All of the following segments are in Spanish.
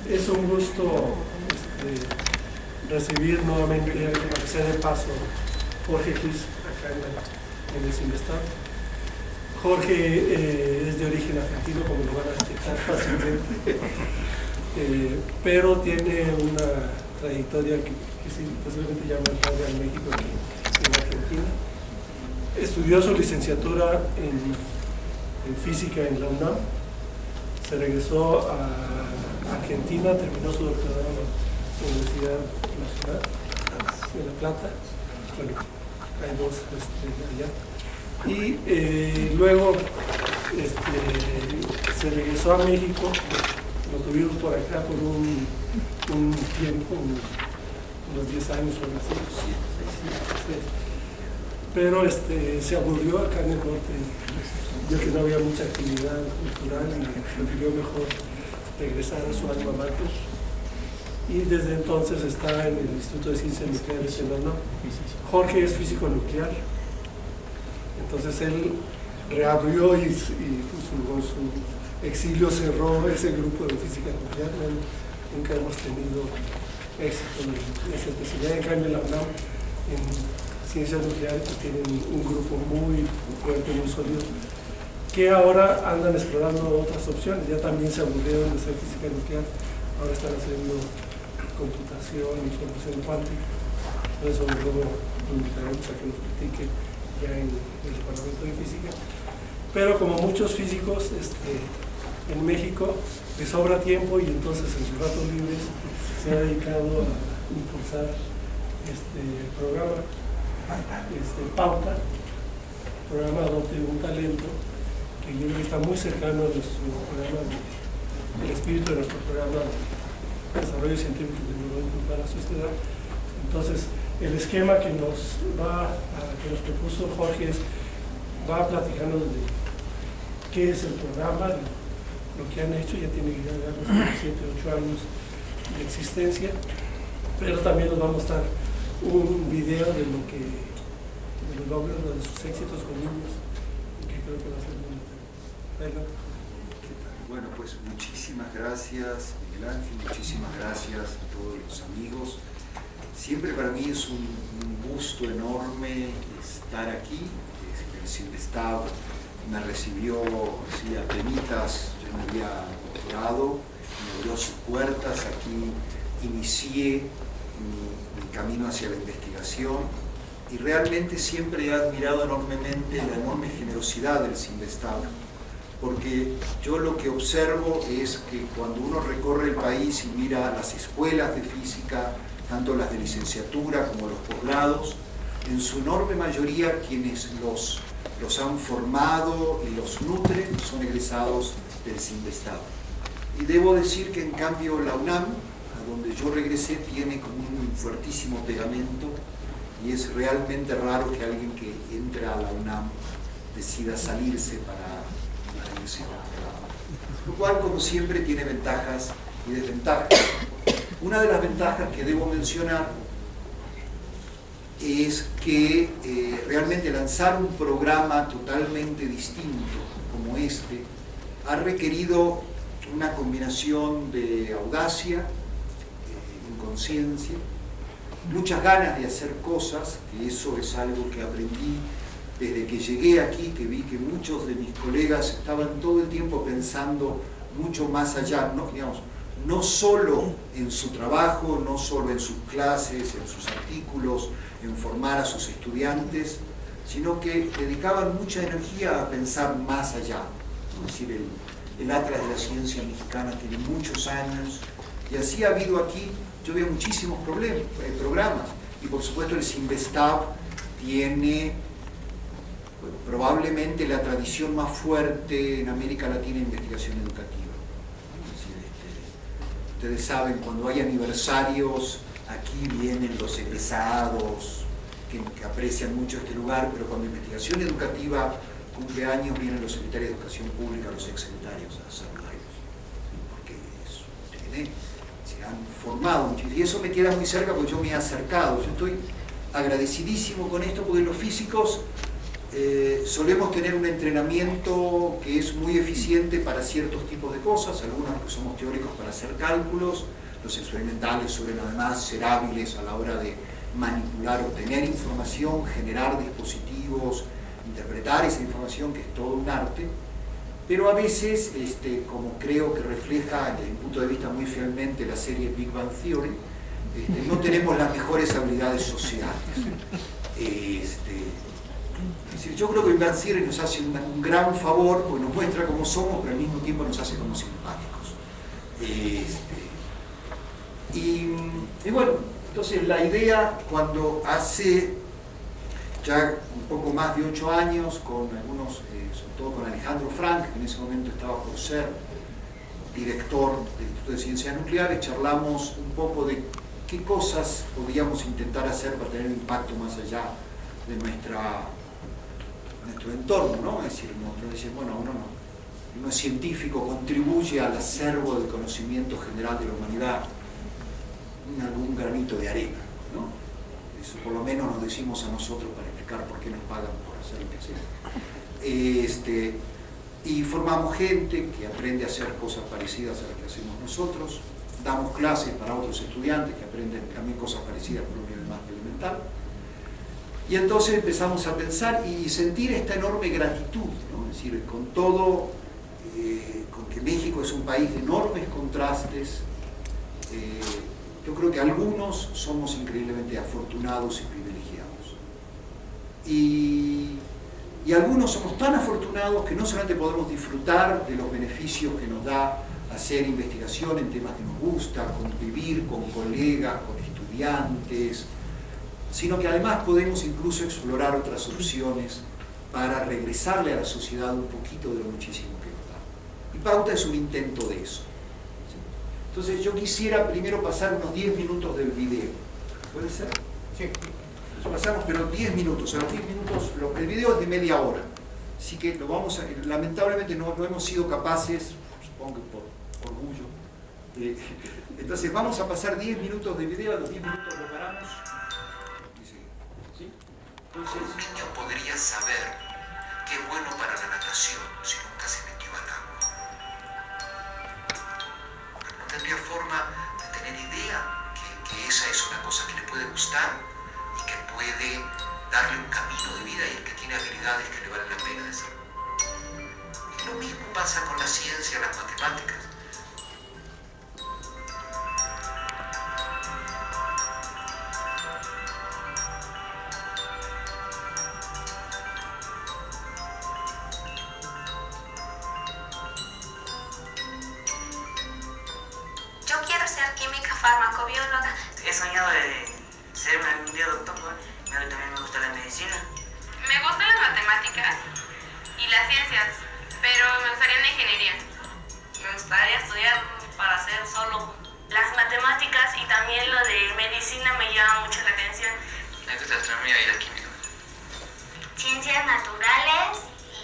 Es un gusto recibir nuevamente, que sea de paso, Jorge Gis acá en el CINVESTAB. Jorge es de origen argentino, como lo van a detectar fácilmente, pero tiene una trayectoria que sí, posiblemente ya más larga en México que en Argentina. Estudió su licenciatura en física en la UNAM, se regresó a Argentina, terminó su doctorado en la Universidad Nacional de La Plata. Bueno, hay dos allá. Y luego se regresó a México, lo tuvimos por acá por un tiempo, unos 10 años o algo así. Pero se aburrió acá en el norte, vio que no había mucha actividad cultural y prefirió mejor regresar a su alma mater. Y desde entonces está en el Instituto de Ciencias Nucleares en la UNAM. Jorge es físico nuclear, entonces él reabrió y con su exilio cerró ese grupo de física nuclear. Nunca hemos tenido éxito en esa especialidad. En cambio, la UNAM en ciencias nucleares pues, tienen un grupo muy fuerte, muy sólido, que ahora andan explorando otras opciones. Ya también se aburrieron de hacer física nuclear, ahora están haciendo computación, información cuántica. Por eso luego invitaremos a que nos platique ya en el departamento de física. Pero como muchos físicos en México les sobra tiempo y entonces en sus ratos libres se ha dedicado a impulsar el programa Pauta, programa Adopte un Talento, que yo creo que está muy cercano a nuestro programa, el espíritu de nuestro programa de desarrollo científico y tecnológico para la sociedad. Entonces, el esquema que nos propuso Jorge va a platicarnos de qué es el programa, lo que han hecho. Ya tiene ya 7 u 8 años de existencia, pero también nos va a mostrar un video de los logros, de sus éxitos con niños, que creo que va a ser muy interesante. Bueno, pues muchísimas gracias, Miguel Ángel, muchísimas gracias a todos los amigos. Siempre para mí es un gusto enorme estar aquí. El CINVESTAB me recibió así a penitas, yo me había doctorado, me abrió sus puertas, aquí inicié mi camino hacia la investigación y realmente siempre he admirado enormemente la enorme generosidad del CINVESTAB, porque yo lo que observo es que cuando uno recorre el país y mira las escuelas de física, tanto las de licenciatura como los posgrados, en su enorme mayoría quienes los han formado y los nutren son egresados del CINVESTAB. Y debo decir que en cambio la UNAM, a donde yo regresé, tiene como un fuertísimo pegamento y es realmente raro que alguien que entra a la UNAM decida salirse para irse a otro lado. Lo cual, como siempre, tiene ventajas y desventajas. Una de las ventajas que debo mencionar es que realmente lanzar un programa totalmente distinto como este ha requerido una combinación de audacia, inconsciencia, muchas ganas de hacer cosas, que eso es algo que aprendí desde que llegué aquí, que vi que muchos de mis colegas estaban todo el tiempo pensando mucho más allá, no solo en su trabajo, no solo en sus clases, en sus artículos, en formar a sus estudiantes, sino que dedicaban mucha energía a pensar más allá. Es decir, el Atlas de la Ciencia Mexicana tiene muchos años y así ha habido aquí, yo veo muchísimos programas y por supuesto el CINVESTAB tiene probablemente la tradición más fuerte en América Latina en investigación educativa. Ustedes saben, cuando hay aniversarios, aquí vienen los egresados que aprecian mucho este lugar, pero cuando investigación educativa cumple años, vienen los secretarios de Educación Pública, los exsecretarios a saludarlos, porque se han formado mucho, y eso me queda muy cerca porque yo me he acercado. Yo estoy agradecidísimo con esto porque los físicos Solemos tener un entrenamiento que es muy eficiente para ciertos tipos de cosas, algunos que somos teóricos para hacer cálculos, los experimentales suelen además ser hábiles a la hora de manipular, obtener información, generar dispositivos, interpretar esa información, que es todo un arte, pero a veces, como creo que refleja desde mi punto de vista muy fielmente la serie Big Bang Theory, no tenemos las mejores habilidades sociales. Es decir, yo creo que Big Bang Theory nos hace un gran favor, porque nos muestra cómo somos, pero al mismo tiempo nos hace como simpáticos. Y bueno, entonces la idea, cuando hace ya un poco más de 8 años, con algunos, sobre todo con Alejandro Frank, que en ese momento estaba por ser director del Instituto de Ciencias Nucleares, charlamos un poco de qué cosas podíamos intentar hacer para tener un impacto más allá de nuestro entorno, ¿no? Es decir, nosotros decimos, bueno, uno es científico, contribuye al acervo del conocimiento general de la humanidad algún granito de arena, ¿no? Eso por lo menos nos decimos a nosotros para explicar por qué nos pagan por hacer lo que hacemos. Y formamos gente que aprende a hacer cosas parecidas a las que hacemos nosotros, damos clases para otros estudiantes que aprenden también cosas parecidas por un nivel más elemental, y entonces empezamos a pensar y sentir esta enorme gratitud, ¿no? Es decir, con todo, con que México es un país de enormes contrastes, yo creo que algunos somos increíblemente afortunados y privilegiados. Y algunos somos tan afortunados que no solamente podemos disfrutar de los beneficios que nos da hacer investigación en temas que nos gusta, convivir con colegas, con estudiantes, sino que además podemos incluso explorar otras opciones para regresarle a la sociedad un poquito de lo muchísimo que nos da. Y Pauta es un intento de eso. Entonces yo quisiera primero pasar unos 10 minutos del video. ¿Puede ser? Sí. Entonces pasamos, pero 10 minutos. A los 10 minutos, el video es de media hora. Así que lo vamos a, lamentablemente no hemos sido capaces, supongo que por orgullo. Entonces vamos a pasar 10 minutos de video, a los 10 minutos lo paramos. ¿Sí? Entonces, un niño podría saber que es bueno para la natación si nunca se metió al agua. No tendría forma de tener idea que esa es una cosa que le puede gustar y que puede darle un camino de vida y el que tiene habilidades que le valen la pena hacer. Y lo mismo pasa con la ciencia, las matemáticas. Farmacobióloga. He soñado de ser algún día doctor, pero también me gusta la medicina. Me gustan las matemáticas y las ciencias, pero me gustaría una ingeniería. Me gustaría estudiar para ser solo las matemáticas, y también lo de medicina me llama mucho la atención. Me gusta la astronomía y la química. Ciencias naturales y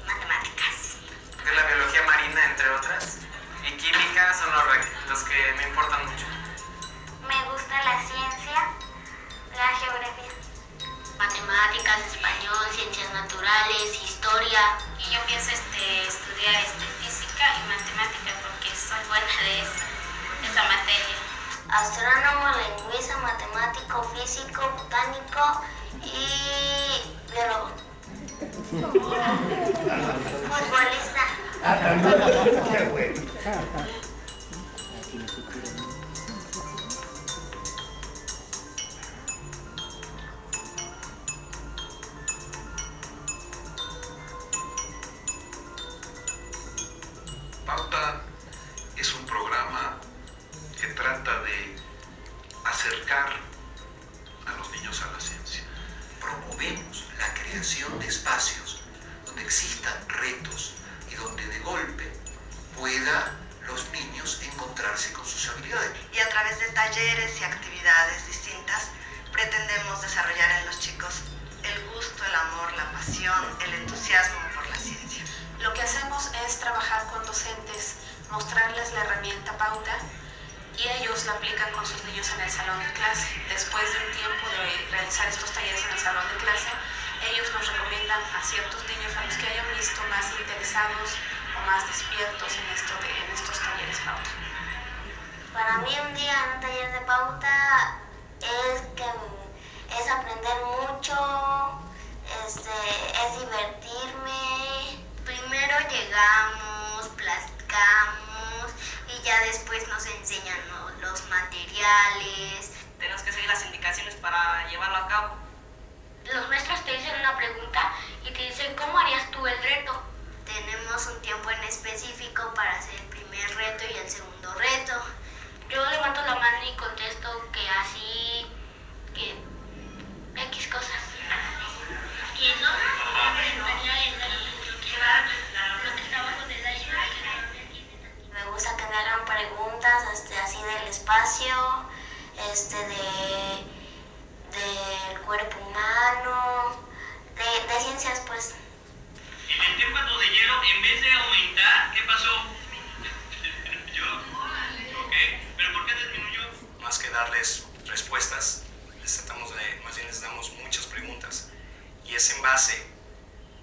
matemáticas. La biología marina, entre otras. Y química son los que me importan mucho. Me gusta la ciencia, la geografía. Matemáticas, español, ciencias naturales, historia. Y yo pienso estudiar física y matemáticas porque soy buena de esa materia. Astrónomo, lingüista, matemático, físico, botánico y biólogo. Futbolista. Qué bueno. Pauta es un programa que trata de acercar a los niños a la ciencia. Promovemos la creación de espacios donde existan retos y donde de golpe puedan los niños encontrarse con sus habilidades. Y a través de talleres y actividades distintas pretendemos desarrollar en los chicos el gusto, el amor, la pasión, el entusiasmo por la ciencia. Lo que hacemos es trabajar con docentes, mostrarles la herramienta Pauta y ellos la aplican con sus niños en el salón de clase. Después de un tiempo de realizar estos talleres en el salón de clase, ellos nos recomiendan a ciertos niños a los que hayan visto más interesados o más despiertos en estos talleres pauta. Para mí un día en un taller de pauta es aprender mucho, es divertirme. Primero llegamos, platicamos y ya después nos enseñan los materiales. Tenemos que seguir las indicaciones para llevarlo a cabo. Los maestros te dicen una pregunta y te dicen ¿cómo harías tú el reto? Tenemos un tiempo en específico para hacer el primer reto y el segundo reto. Yo levanto la mano y contesto que así, que X cosas. Y eso lo que está bajo del iceberg. Me gusta que me hagan preguntas así del espacio, del cuerpo humano, de ciencias pues. En el témpano de hielo, en vez de aumentar, ¿qué pasó? ¿Yo? Ok, ¿pero por qué disminuyó? Más que darles respuestas, más bien les damos muchas preguntas. Y es en base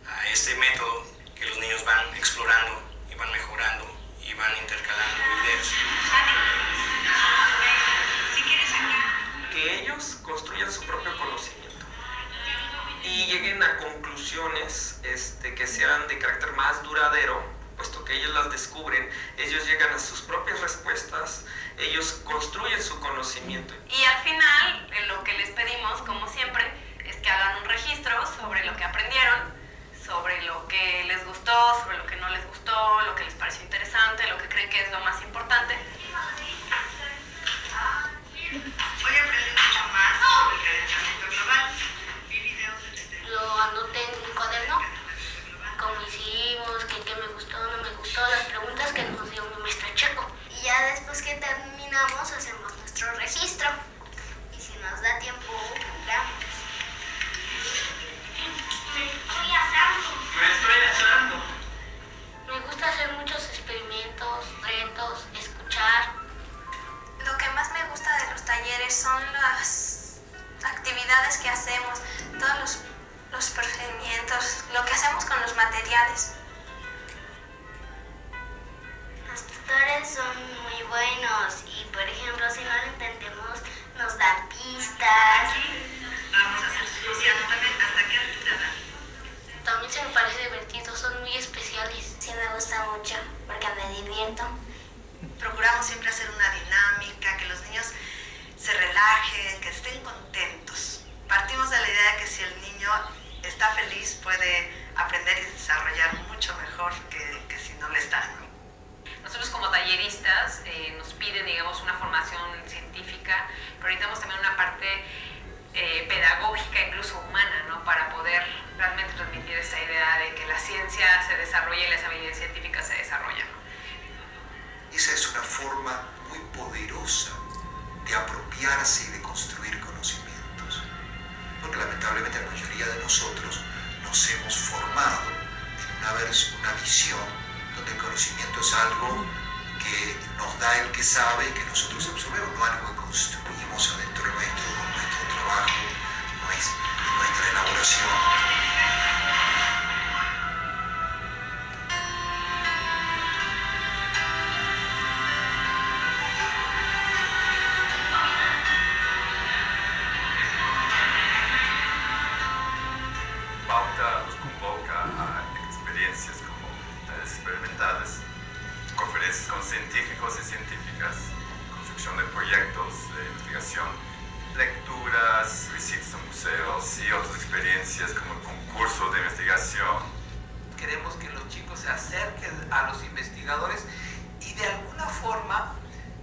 a este método que los niños van explorando y van mejorando y van intercalando ideas. Que ellos construyan su propio conocimiento y lleguen a conclusiones que sean de carácter más duradero, puesto que ellos las descubren, ellos llegan a sus propias respuestas, ellos construyen su conocimiento. Y al final, lo que les pedimos, como siempre, es que hagan un registro sobre lo que aprendieron, sobre lo que les gustó, sobre lo que no les gustó, lo que les pareció interesante, lo que creen que es lo más importante. Hoy aprendí mucho más sobre el calentamiento global. Vi videos Lo anoté en mi cuaderno, cómo hicimos, qué me gustó, no me gustó, las preguntas que nos dio mi maestro Checo. Y ya después que terminamos hacemos nuestro registro. Y si nos da tiempo, jugamos. Me estoy asando. Me gusta hacer muchos experimentos, retos, escuchar. Lo que más me gusta de los talleres son las actividades que hacemos, todos los procedimientos, lo que hacemos con los materiales. Los tutores son muy buenos y, por ejemplo, si no lo entendemos, nos dan pistas. Vamos a hacer Luciano también. ¿Hasta qué altura dan? También se me parece divertido, son muy especiales. Sí, me gusta mucho porque me divierto. Procuramos siempre hacer una dinámica, que los niños se relajen, que estén contentos. Partimos de la idea de que si el niño está feliz puede aprender y desarrollar mucho mejor que si no lo está, ¿no? Nosotros como talleristas nos piden, digamos, una formación científica, pero necesitamos también una parte pedagógica, incluso humana, ¿no? Para poder realmente transmitir esta idea de que la ciencia se desarrolla y las habilidades científicas se desarrollan, ¿no? Esa es una forma muy poderosa de apropiarse y de construir conocimientos. Porque lamentablemente la mayoría de nosotros nos hemos formado en una visión donde el conocimiento es algo que nos da el que sabe y que nosotros absorbemos, no algo que construimos adentro nuestro, con nuestro trabajo, nuestra elaboración. Científicos y científicas, construcción de proyectos de investigación, lecturas, visitas a museos y otras experiencias como el concurso de investigación. Queremos que los chicos se acerquen a los investigadores y de alguna forma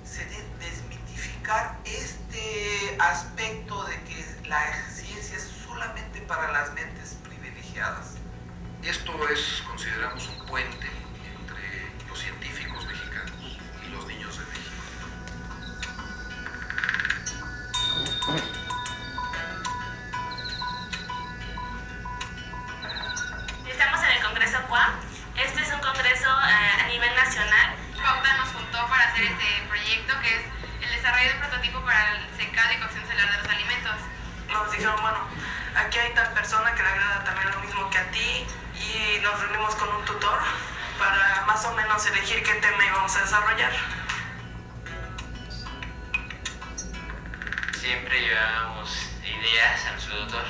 se desmitificar este aspecto de que la ciencia es solamente para las mentes privilegiadas. Esto es, consideramos, un puente entre los científicos mexicanos y los niños de México. Estamos en el Congreso CUA. Este es un congreso a nivel nacional. Pauta nos juntó para hacer este proyecto que es el desarrollo de un prototipo para el secado y cocción celular de los alimentos. Nos dijeron, bueno, aquí hay tal persona que le agrada también lo mismo que a ti, y nos reunimos con un tutor para más o menos elegir qué tema íbamos a desarrollar. Siempre llevábamos ideas a nuestro tutor.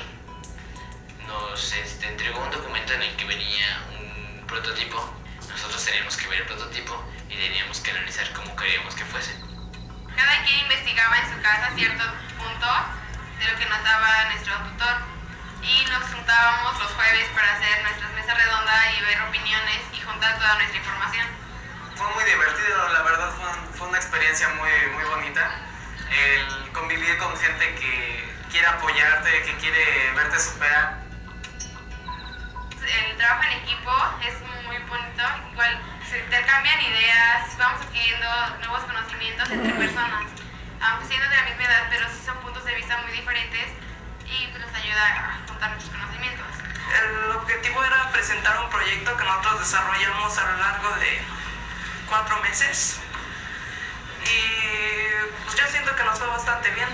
Nos entregó un documento en el que venía un prototipo. Nosotros teníamos que ver el prototipo y teníamos que analizar cómo queríamos que fuese. Cada quien investigaba en su casa ciertos puntos de lo que nos daba nuestro tutor, y nos juntábamos los jueves para hacer nuestras mesas redondas y ver opiniones y juntar toda nuestra información. Fue muy divertido, la verdad fue una experiencia muy bonita. El convivir con gente que quiere apoyarte, que quiere verte superar. El trabajo en equipo es muy bonito, igual se intercambian ideas, vamos adquiriendo nuevos conocimientos entre personas, aunque siendo de la misma edad, pero sí son puntos de vista muy diferentes y nos ayuda a juntar nuestros conocimientos. El objetivo era presentar un proyecto que nosotros desarrollamos a lo largo de 4 meses, y pues yo siento que nos fue bastante bien.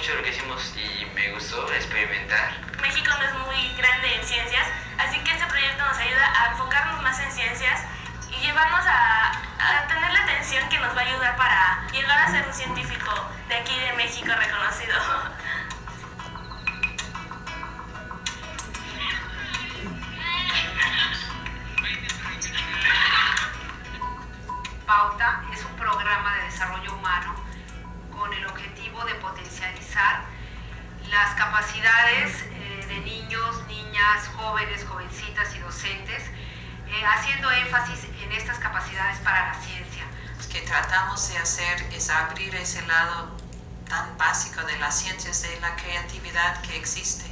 Lo que hicimos y me gustó experimentar. México no es muy grande en ciencias, así que este proyecto nos ayuda a enfocarnos más en ciencias y llevarnos a tener la atención que nos va a ayudar para llegar a ser un científico de aquí de México reconocido. Pauta es un programa de desarrollo humano con el objetivo de potencializar las capacidades de niños, niñas, jóvenes, jovencitas y docentes, haciendo énfasis en estas capacidades para la ciencia. Lo que tratamos de hacer es abrir ese lado tan básico de las ciencias, de la creatividad que existe.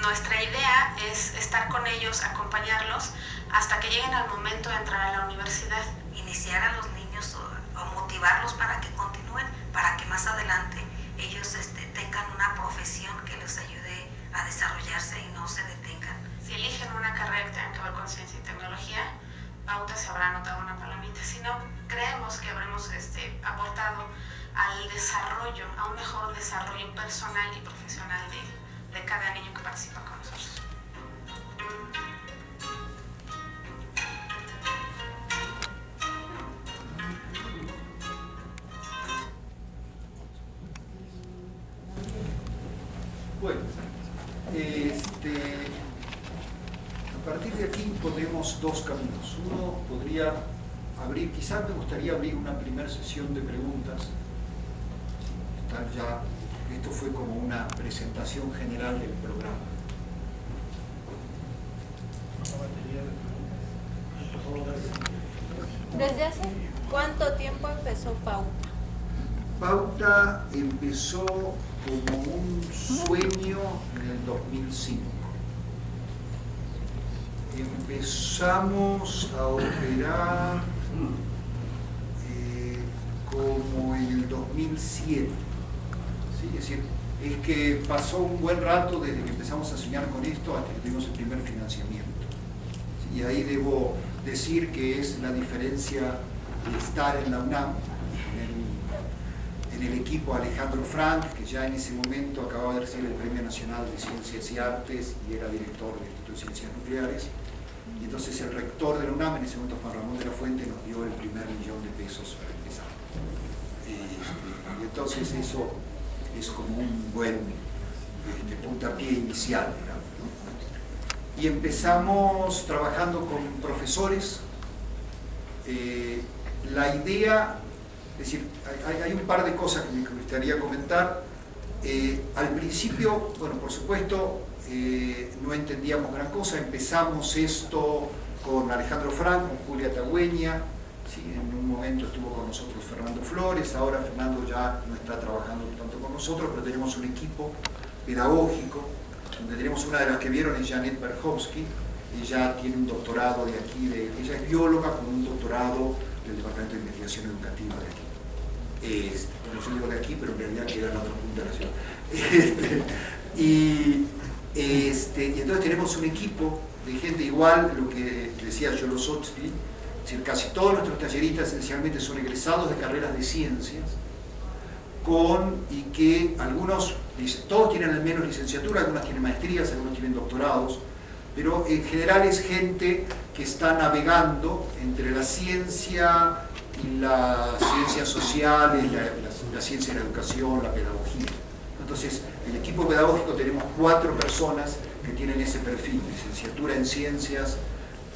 Nuestra idea es estar con ellos, acompañarlos hasta que lleguen al momento de entrar a la universidad. Iniciar a los niños o motivarlos para que continúen, para que más adelante ellos tengan una profesión que les ayude a desarrollarse y no se detengan. Si eligen una carrera que tenga que ver con ciencia y tecnología, Pauta se habrá anotado una palomita. Si no, creemos que habremos aportado al desarrollo, a un mejor desarrollo personal y profesional de cada niño que participa con nosotros. Bueno, a partir de aquí ponemos dos caminos. Uno podría abrir, quizás me gustaría abrir una primera sesión de preguntas. Esto fue como una presentación general del programa. ¿Desde hace cuánto tiempo empezó Pauta? Pauta empezó como un sueño en el 2005. Empezamos a operar como en el 2007. ¿Sí? Es decir, es que pasó un buen rato desde que empezamos a soñar con esto hasta que tuvimos el primer financiamiento. ¿Sí? Y ahí debo decir que es la diferencia de estar en la UNAM, en el equipo Alejandro Frank, que ya en ese momento acababa de recibir el Premio Nacional de Ciencias y Artes y era director del Instituto de Ciencias Nucleares. Y entonces el rector de la UNAM, en ese momento Juan Ramón de la Fuente, nos dio el primer $1.000.000 para empezar. Y entonces eso es como un buen puntapié inicial, digamos, ¿no? Y empezamos trabajando con profesores. La idea, es decir, hay un par de cosas que me gustaría comentar. Al principio, bueno, por supuesto, no entendíamos gran cosa. Empezamos esto con Alejandro Frank, con Julia Tagüeña, ¿sí? En un momento estuvo con nosotros Fernando Flores, ahora Fernando ya no está trabajando tanto con nosotros, pero tenemos un equipo pedagógico, donde tenemos una de las que vieron, es Janet Berhovsky. Ella tiene un doctorado de aquí, ella es bióloga con un doctorado del Departamento de Investigación Educativa de aquí. No yo digo de aquí, pero en realidad queda en la otra punta de la ciudad. y entonces tenemos un equipo de gente igual, lo que decía Jolosotsky, es decir, casi todos nuestros talleristas esencialmente son egresados de carreras de ciencias, y que algunos, todos tienen al menos licenciatura, algunos tienen maestrías, algunos tienen doctorados, pero en general es gente que está navegando entre la ciencia y las ciencias sociales, la ciencia de la educación, la pedagogía. Entonces, en el equipo pedagógico tenemos 4 personas que tienen ese perfil, licenciatura en ciencias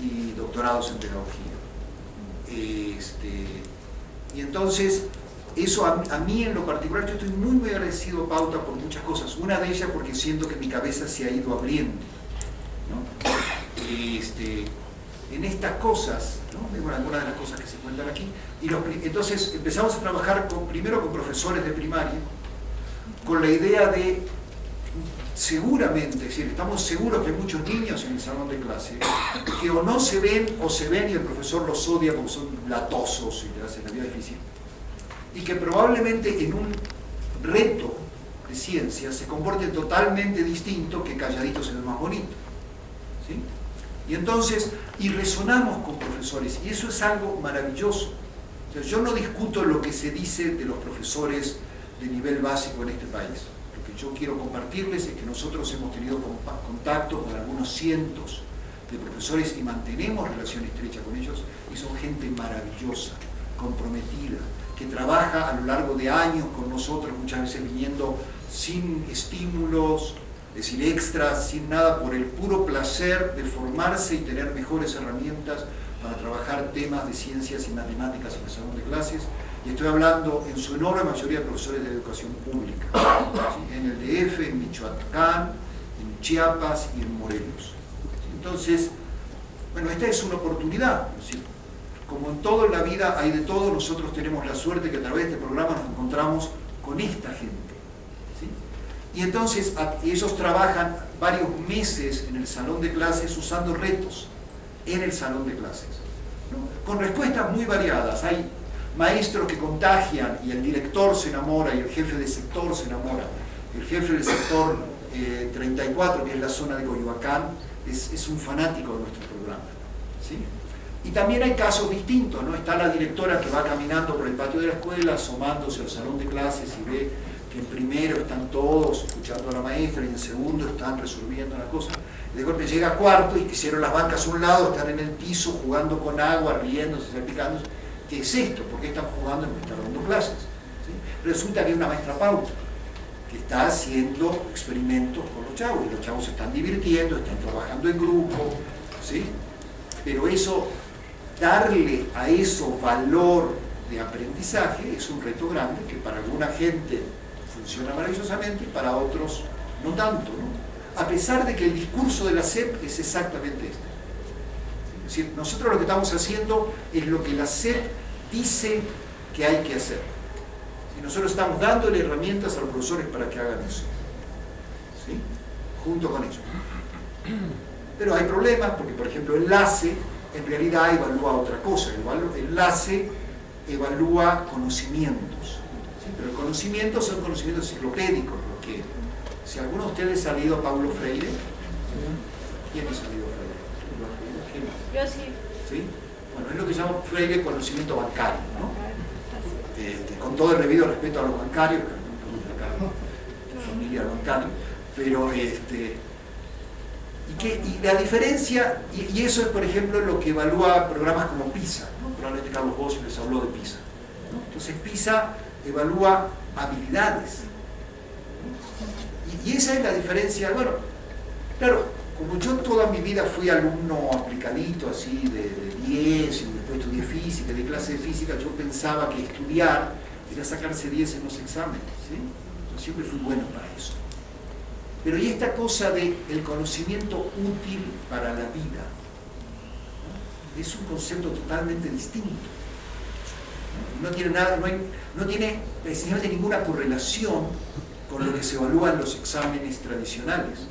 y doctorados en pedagogía. Y entonces, eso a mí en lo particular, yo estoy muy agradecido a Pauta por muchas cosas. Una de ellas porque siento que mi cabeza se ha ido abriendo, ¿no? En estas cosas, ¿no? Bueno, algunas de las cosas que se cuentan aquí. Entonces empezamos a trabajar primero con profesores de primaria, con la idea de, seguramente, es decir, estamos seguros que hay muchos niños en el salón de clase que o no se ven o se ven y el profesor los odia porque son latosos y le hacen la vida difícil, y que probablemente en un reto de ciencia se comporte totalmente distinto que calladitos se ven más bonito, ¿sí? Y entonces, resonamos con profesores, y eso es algo maravilloso. O sea, yo no discuto lo que se dice de los profesores de nivel básico en este país. Lo que yo quiero compartirles es que nosotros hemos tenido contacto con algunos cientos de profesores y mantenemos relación estrecha con ellos, y son gente maravillosa, comprometida, que trabaja a lo largo de años con nosotros, muchas veces viniendo sin estímulos, es decir, extras, sin nada, por el puro placer de formarse y tener mejores herramientas para trabajar temas de ciencias y matemáticas en el salón de clases. Y estoy hablando en su enorme mayoría de profesores de educación pública, ¿sí? En el DF, en Michoacán, en Chiapas y en Morelos. Entonces, bueno, esta es una oportunidad, ¿sí? Como en todo en la vida hay de todo, nosotros tenemos la suerte que a través de este programa nos encontramos con esta gente, ¿sí? Y entonces ellos trabajan varios meses en el salón de clases usando retos en el salón de clases, ¿no? Con respuestas muy variadas. Hay maestros que contagian y el director se enamora y el jefe de sector se enamora. El jefe del sector 34, que es la zona de Coyoacán, es un fanático de nuestro programa, ¿sí? Y también hay casos distintos, ¿no? Está la directora que va caminando por el patio de la escuela, asomándose al salón de clases y ve que en primero están todos escuchando a la maestra y en segundo están resolviendo una cosa. De golpe llega a cuarto y hicieron las bancas a un lado, están en el piso jugando con agua, riéndose, salpicándose. ¿Qué es esto? ¿Por qué están jugando en vez de estar dando clases? ¿Sí? Resulta que hay una maestra Pauta que está haciendo experimentos con los chavos, y los chavos se están divirtiendo, están trabajando en grupo, ¿sí? Pero eso, darle a eso valor de aprendizaje es un reto grande que para alguna gente funciona maravillosamente y para otros no tanto, ¿no? A pesar de que el discurso de la SEP es exactamente este. Es decir, nosotros lo que estamos haciendo es lo que la SEP dice que hay que hacer. Y nosotros estamos dándole herramientas a los profesores para que hagan eso, ¿sí? Junto con ellos. Pero hay problemas porque, por ejemplo, enlace en realidad evalúa otra cosa. Enlace evalúa conocimientos, ¿sí? Pero el conocimiento son conocimientos enciclopédicos, porque si alguno de ustedes ha leído a Paulo Freire, ¿quién ha leído a Freire? Yo sí. ¿Sí? Bueno, es lo que se llama Freire conocimiento bancario, ¿no? Con todo el debido respeto a los bancarios, familia bancaria, pero y la diferencia, y eso es por ejemplo lo que evalúa programas como PISA, ¿no? Probablemente Carlos Bosch les habló de PISA, ¿no? Entonces PISA evalúa habilidades, ¿no? Y esa es la diferencia. Bueno, claro, como yo toda mi vida fui alumno aplicadito, así de 10, y después estudié física, de clase de física, yo pensaba que estudiar era sacarse 10 en los exámenes, ¿sí? Yo siempre fui bueno para eso. Pero y esta cosa del conocimiento útil para la vida, ¿no? Es un concepto totalmente distinto. No tiene nada, no tiene precisamente ninguna correlación con lo que se evalúa en los exámenes tradicionales.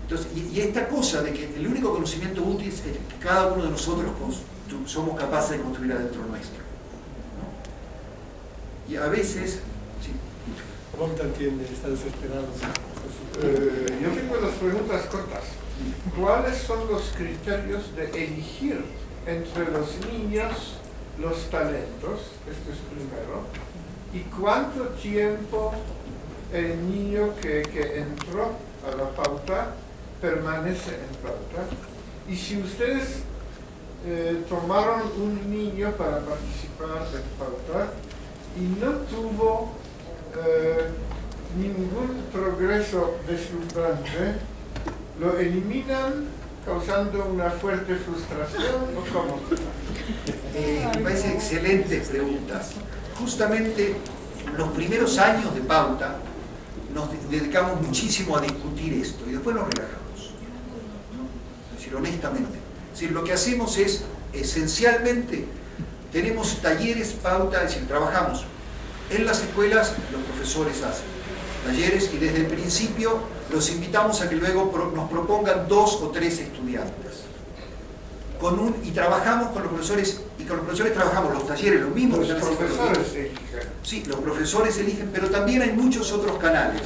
Entonces, y esta cosa de que el único conocimiento útil es el que cada uno de nosotros somos capaces de construir adentro nuestro, ¿no? Y a veces, sí, Bogdan está desesperado. Yo tengo las preguntas cortas. ¿Cuáles son los criterios de elegir entre los niños los talentos? Esto es primero. ¿Y cuánto tiempo el niño que entró a la pauta permanece en pauta? Y si ustedes tomaron un niño para participar en pauta y no tuvo ningún progreso deslumbrante, ¿lo eliminan causando una fuerte frustración o cómo? Me parece excelentes preguntas. Justamente los primeros años de pauta nos dedicamos muchísimo a discutir esto y después nos relajamos. Es decir, honestamente. Es decir, lo que hacemos es, esencialmente, tenemos talleres pauta, es decir, trabajamos en las escuelas, los profesores hacen talleres y desde el principio los invitamos a que luego nos propongan 2 o 3 estudiantes. Y trabajamos con los profesores, y con los profesores trabajamos los talleres, lo mismo que los profesores eligen. Sí, los profesores eligen, pero también hay muchos otros canales.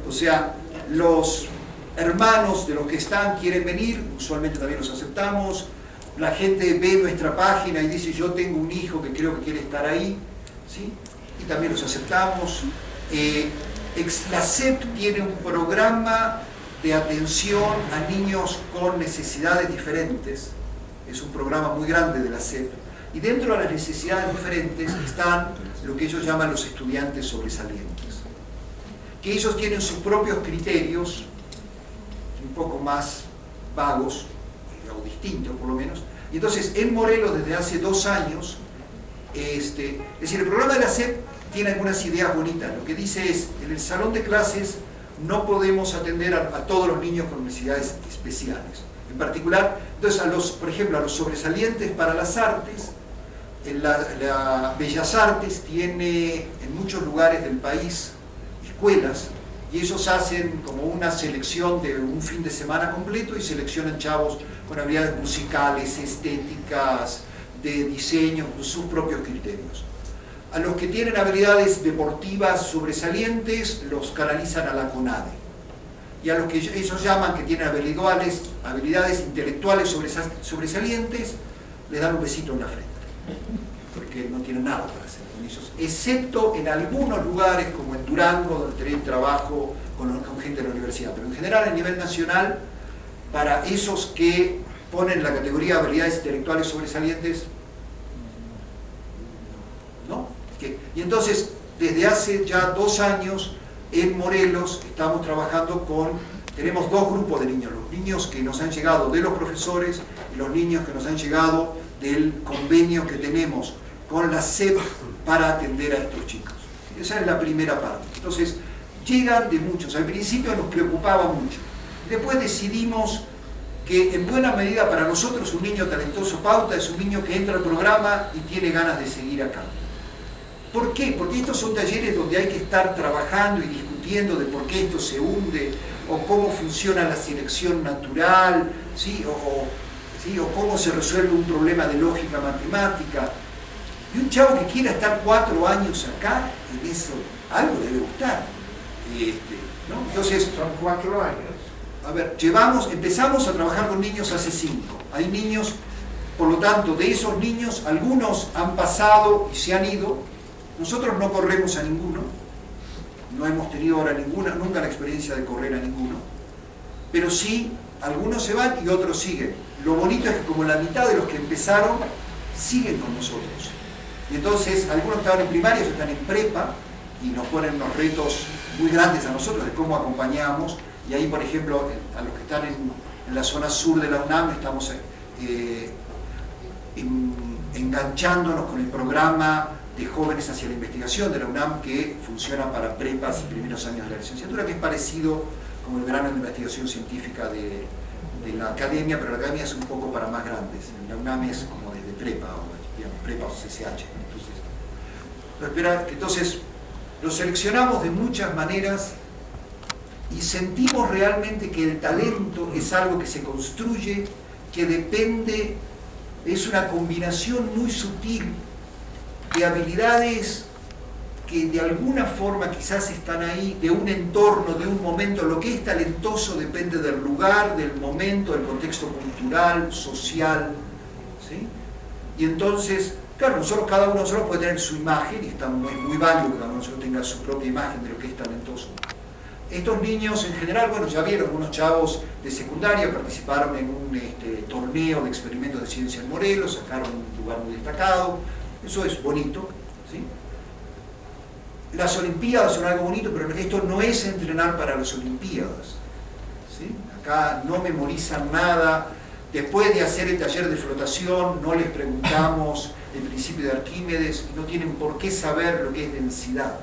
O sea, los hermanos de los que están quieren venir, usualmente también los aceptamos. La gente ve nuestra página y dice, yo tengo un hijo que creo que quiere estar ahí, ¿sí? Y también los aceptamos. La SEP tiene un programa de atención a niños con necesidades diferentes. Es un programa muy grande de la SEP. Y dentro de las necesidades diferentes están lo que ellos llaman los estudiantes sobresalientes. Que ellos tienen sus propios criterios, un poco más vagos, o distintos por lo menos. Y entonces en Morelos desde hace 2 años, es decir, el programa de la SEP tiene algunas ideas bonitas. Lo que dice es, en el salón de clases no podemos atender a todos los niños con necesidades especiales. En particular, entonces por ejemplo, a los sobresalientes para las artes, la Bellas Artes tiene en muchos lugares del país escuelas y ellos hacen como una selección de un fin de semana completo y seleccionan chavos con habilidades musicales, estéticas, de diseño, con sus propios criterios. A los que tienen habilidades deportivas sobresalientes los canalizan a la CONADE. Y a los que ellos llaman que tienen habilidades intelectuales sobresalientes, les dan un besito en la frente, porque no tienen nada para hacer con ellos, excepto en algunos lugares como en Durango, donde tienen trabajo con gente de la universidad, pero en general a nivel nacional, para esos que ponen la categoría de habilidades intelectuales sobresalientes, ¿no? Y entonces, desde hace ya 2 años, en Morelos estamos trabajando tenemos 2 grupos de niños, los niños que nos han llegado de los profesores y los niños que nos han llegado del convenio que tenemos con la SEP para atender a estos chicos. Esa es la primera parte. Entonces, llegan de muchos. Al principio nos preocupaba mucho. Después decidimos que en buena medida para nosotros un niño talentoso pauta es un niño que entra al programa y tiene ganas de seguir acá. ¿Por qué? Porque estos son talleres donde hay que estar trabajando y discutiendo de por qué esto se hunde, o cómo funciona la selección natural, ¿sí? O cómo se resuelve un problema de lógica matemática. Y un chavo que quiera estar 4 años acá, en eso algo debe gustar. ¿No? Entonces, son 4 años. A ver, empezamos a trabajar con niños hace 5. Hay niños, por lo tanto, de esos niños, algunos han pasado y se han ido. Nosotros no corremos a ninguno, no hemos tenido ahora nunca la experiencia de correr a ninguno, pero sí, algunos se van y otros siguen. Lo bonito es que como la mitad de los que empezaron, siguen con nosotros. Y entonces, algunos que estaban en primaria, están en prepa, y nos ponen unos retos muy grandes a nosotros de cómo acompañamos. Y ahí, por ejemplo, a los que están en la zona sur de la UNAM, estamos enganchándonos con el programa de jóvenes hacia la investigación de la UNAM, que funciona para prepas y primeros años de la licenciatura, que es parecido como el verano de investigación científica de la academia, pero la academia es un poco para más grandes. La UNAM es como desde prepa, digamos, prepa o CCH. Entonces, lo seleccionamos de muchas maneras y sentimos realmente que el talento es algo que se construye, que depende, es una combinación muy sutil de habilidades que de alguna forma quizás están ahí, de un entorno, de un momento. Lo que es talentoso depende del lugar, del momento, del contexto cultural, social, ¿sí? Y entonces, claro, cada uno de nosotros puede tener su imagen, y está muy válido que cada uno de nosotros tenga su propia imagen de lo que es talentoso. Estos niños en general, bueno, ya vieron, unos chavos de secundaria participaron en un torneo de experimentos de ciencia en Morelos, sacaron un lugar muy destacado, eso es bonito, ¿sí? Las Olimpiadas son algo bonito, pero esto no es entrenar para las Olimpiadas, ¿sí? Acá no memorizan nada. Después de hacer el taller de flotación, no les preguntamos el principio de Arquímedes, y no tienen por qué saber lo que es densidad.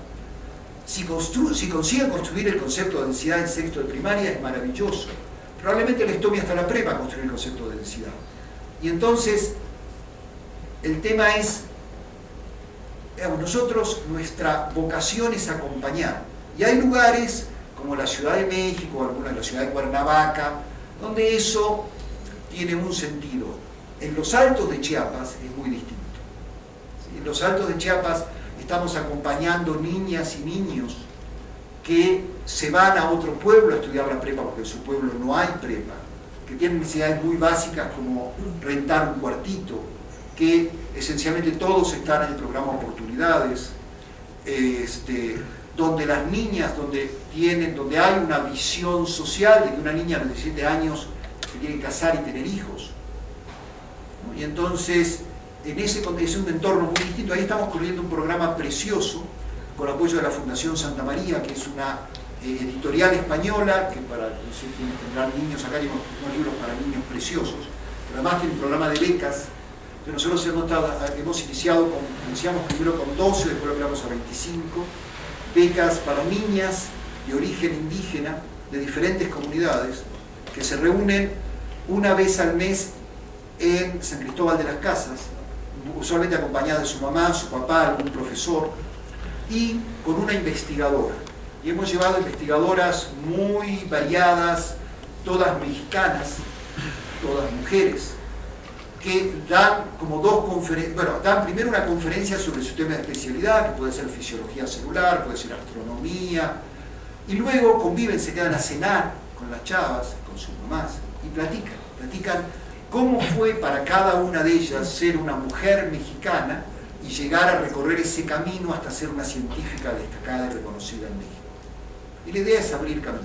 Si consiguen construir el concepto de densidad en sexto de primaria, es maravilloso. Probablemente les tome hasta la prepa construir el concepto de densidad. Y entonces, el tema es, digamos, nosotros, nuestra vocación es acompañar. Y hay lugares, como la Ciudad de México, algunas, la ciudad de Cuernavaca, donde eso tiene un sentido. En los Altos de Chiapas es muy distinto. ¿Sí? En los Altos de Chiapas estamos acompañando niñas y niños que se van a otro pueblo a estudiar la prepa, porque en su pueblo no hay prepa, que tienen necesidades muy básicas como rentar un cuartito, que esencialmente todos están en el programa Oportunidades, donde las niñas, donde hay una visión social de que una niña de 17 años se quiere casar y tener hijos, ¿no? Y entonces, en ese es un entorno muy distinto. Ahí estamos corriendo un programa precioso con apoyo de la Fundación Santa María, que es una editorial española, que para, no sé quién tendrán niños acá, hay unos libros para niños preciosos, pero además tiene un programa de becas. Entonces nosotros hemos iniciamos primero con 12, después lo ampliamos a 25, becas para niñas de origen indígena de diferentes comunidades, que se reúnen una vez al mes en San Cristóbal de las Casas, usualmente acompañada de su mamá, su papá, algún profesor, y con una investigadora. Y hemos llevado investigadoras muy variadas, todas mexicanas, todas mujeres, que dan como dos conferencias. Bueno, dan primero una conferencia sobre su tema de especialidad, que puede ser fisiología celular, puede ser astronomía, y luego conviven, se quedan a cenar con las chavas, con sus mamás, y platican cómo fue para cada una de ellas ser una mujer mexicana y llegar a recorrer ese camino hasta ser una científica destacada y reconocida en México. Y la idea es abrir camino.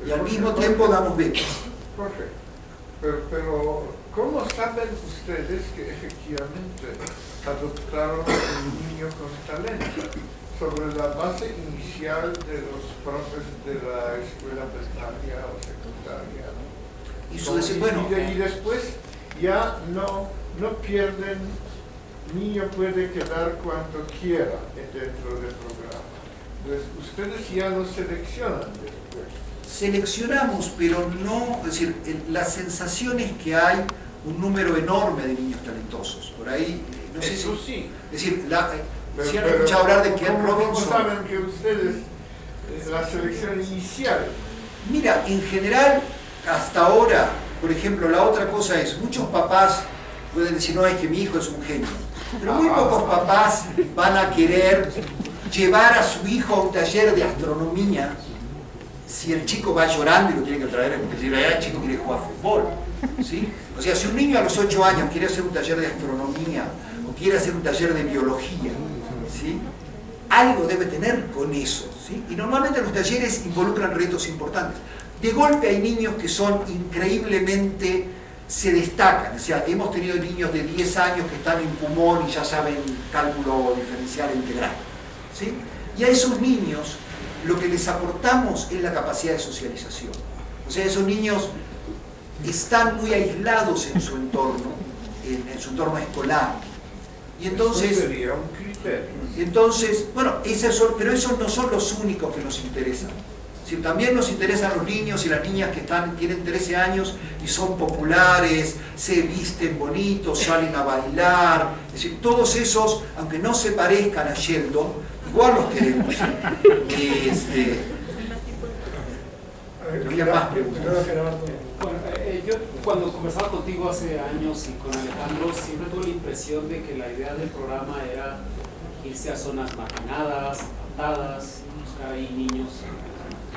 Y al mismo tiempo damos becas. Jorge, pero ¿cómo saben ustedes que efectivamente adoptaron un niño con talento? Sobre la base inicial de los profes de la escuela primaria o secundaria, ¿no? Y después ya no pierden, niño puede quedar cuanto quiera dentro del programa. Entonces, ustedes ya lo seleccionan después. Seleccionamos, pero no, es decir, la sensación es que hay un número enorme de niños talentosos. Por ahí, no sé eso si, sí. Es decir, si han escuchado hablar de Ken Robinson. ¿Cómo saben que ustedes, la selección inicial? Mira, en general, hasta ahora, por ejemplo, la otra cosa es, muchos papás pueden decir, no, es que mi hijo es un genio. Pero muy pocos papás van a querer llevar a su hijo a un taller de astronomía si el chico va llorando y lo tiene que traer, porque el chico quiere jugar fútbol, ¿sí? O sea, si un niño a los 8 años quiere hacer un taller de astronomía o quiere hacer un taller de biología, ¿sí? Algo debe tener con eso, ¿sí? Y normalmente los talleres involucran retos importantes. De golpe hay niños que son increíblemente, se destacan. O sea, hemos tenido niños de 10 años que están en Pumón y ya saben cálculo diferencial e integral, ¿sí? Y a esos niños lo que les aportamos es la capacidad de socialización. O sea, esos niños están muy aislados en su entorno escolar. Y entonces, eso sería un criterio. Entonces, bueno, pero esos no son los únicos que nos interesan. Si también nos interesan los niños y las niñas que tienen 13 años y son populares, se visten bonitos, salen a bailar. Es decir, todos esos, aunque no se parezcan a Sheldon, igual los queremos. ¿Qué más preguntas? Yo cuando conversaba contigo hace años y con Alejandro, siempre tuve la impresión de que la idea del programa era irse a zonas marginadas, apartadas, buscar ahí niños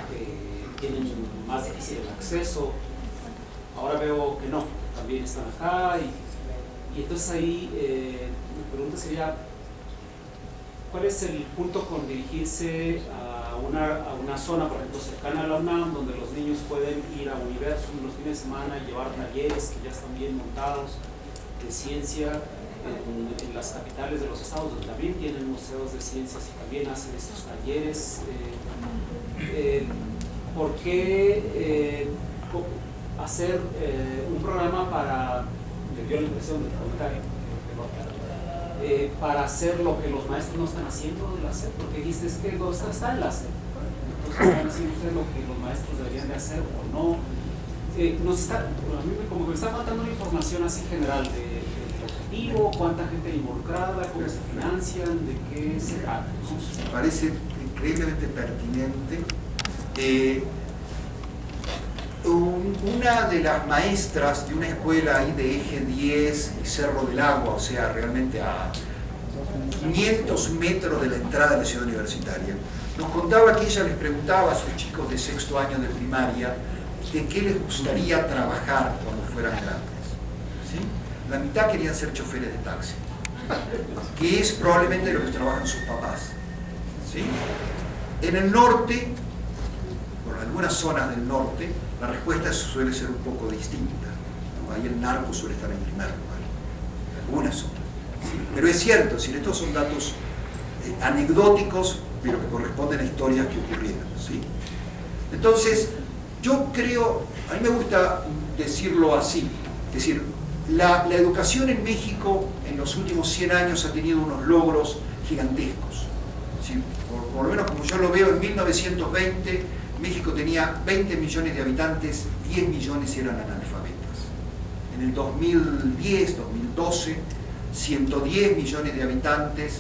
que tienen más difícil el acceso. Ahora veo que no, también están acá y entonces ahí mi pregunta sería, ¿cuál es el punto con dirigirse a una zona, por ejemplo, cercana a la UNAM, donde los niños pueden ir a Universum los fines de semana y llevar talleres que ya están bien montados de ciencia en las capitales de los estados, donde también tienen museos de ciencias y también hacen estos talleres? ¿Por qué hacer un programa para, me dio la impresión del comentario, para hacer lo que los maestros no están haciendo de la SEP? Porque dijiste es que no está en la SEP, entonces están haciendo ustedes lo que los maestros deberían de hacer o no. A mí como que me está faltando una información así general del objetivo, cuánta gente involucrada, cómo se financian, de qué se trata. Me parece increíblemente pertinente. Una de las maestras de una escuela ahí de Eje 10 y Cerro del Agua, o sea, realmente a 500 metros de la entrada de la ciudad universitaria, nos contaba que ella les preguntaba a sus chicos de sexto año de primaria de qué les gustaría trabajar cuando fueran grandes. ¿Sí? La mitad querían ser choferes de taxi, que es probablemente lo que trabajan sus papás. ¿Sí? En el norte, por algunas zonas del norte, la respuesta suele ser un poco distinta, ¿no? Ahí el narco suele estar en primer lugar, en algunas zonas. ¿Sí? Pero es cierto, si estos son datos anecdóticos, pero que corresponden a historias que ocurrieron. ¿Sí? Entonces, yo creo, a mí me gusta decirlo así, es decir, la educación en México en los últimos 100 años ha tenido unos logros gigantescos. ¿Sí? Por lo menos como yo lo veo, en 1920 México tenía 20 millones de habitantes, 10 millones eran analfabetas. En el 2010, 2012, 110 millones de habitantes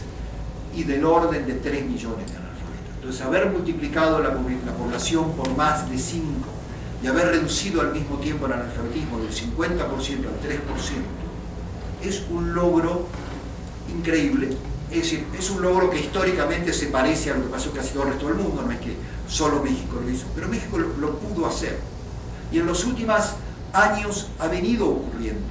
y del orden de 3 millones de analfabetas. Entonces, haber multiplicado la población por más de 5 y haber reducido al mismo tiempo el analfabetismo del 50% al 3% es un logro increíble. Es decir, es un logro que históricamente se parece a lo que pasó casi todo el resto del mundo, no es que solo México lo hizo, pero México lo pudo hacer. Y en los últimos años ha venido ocurriendo.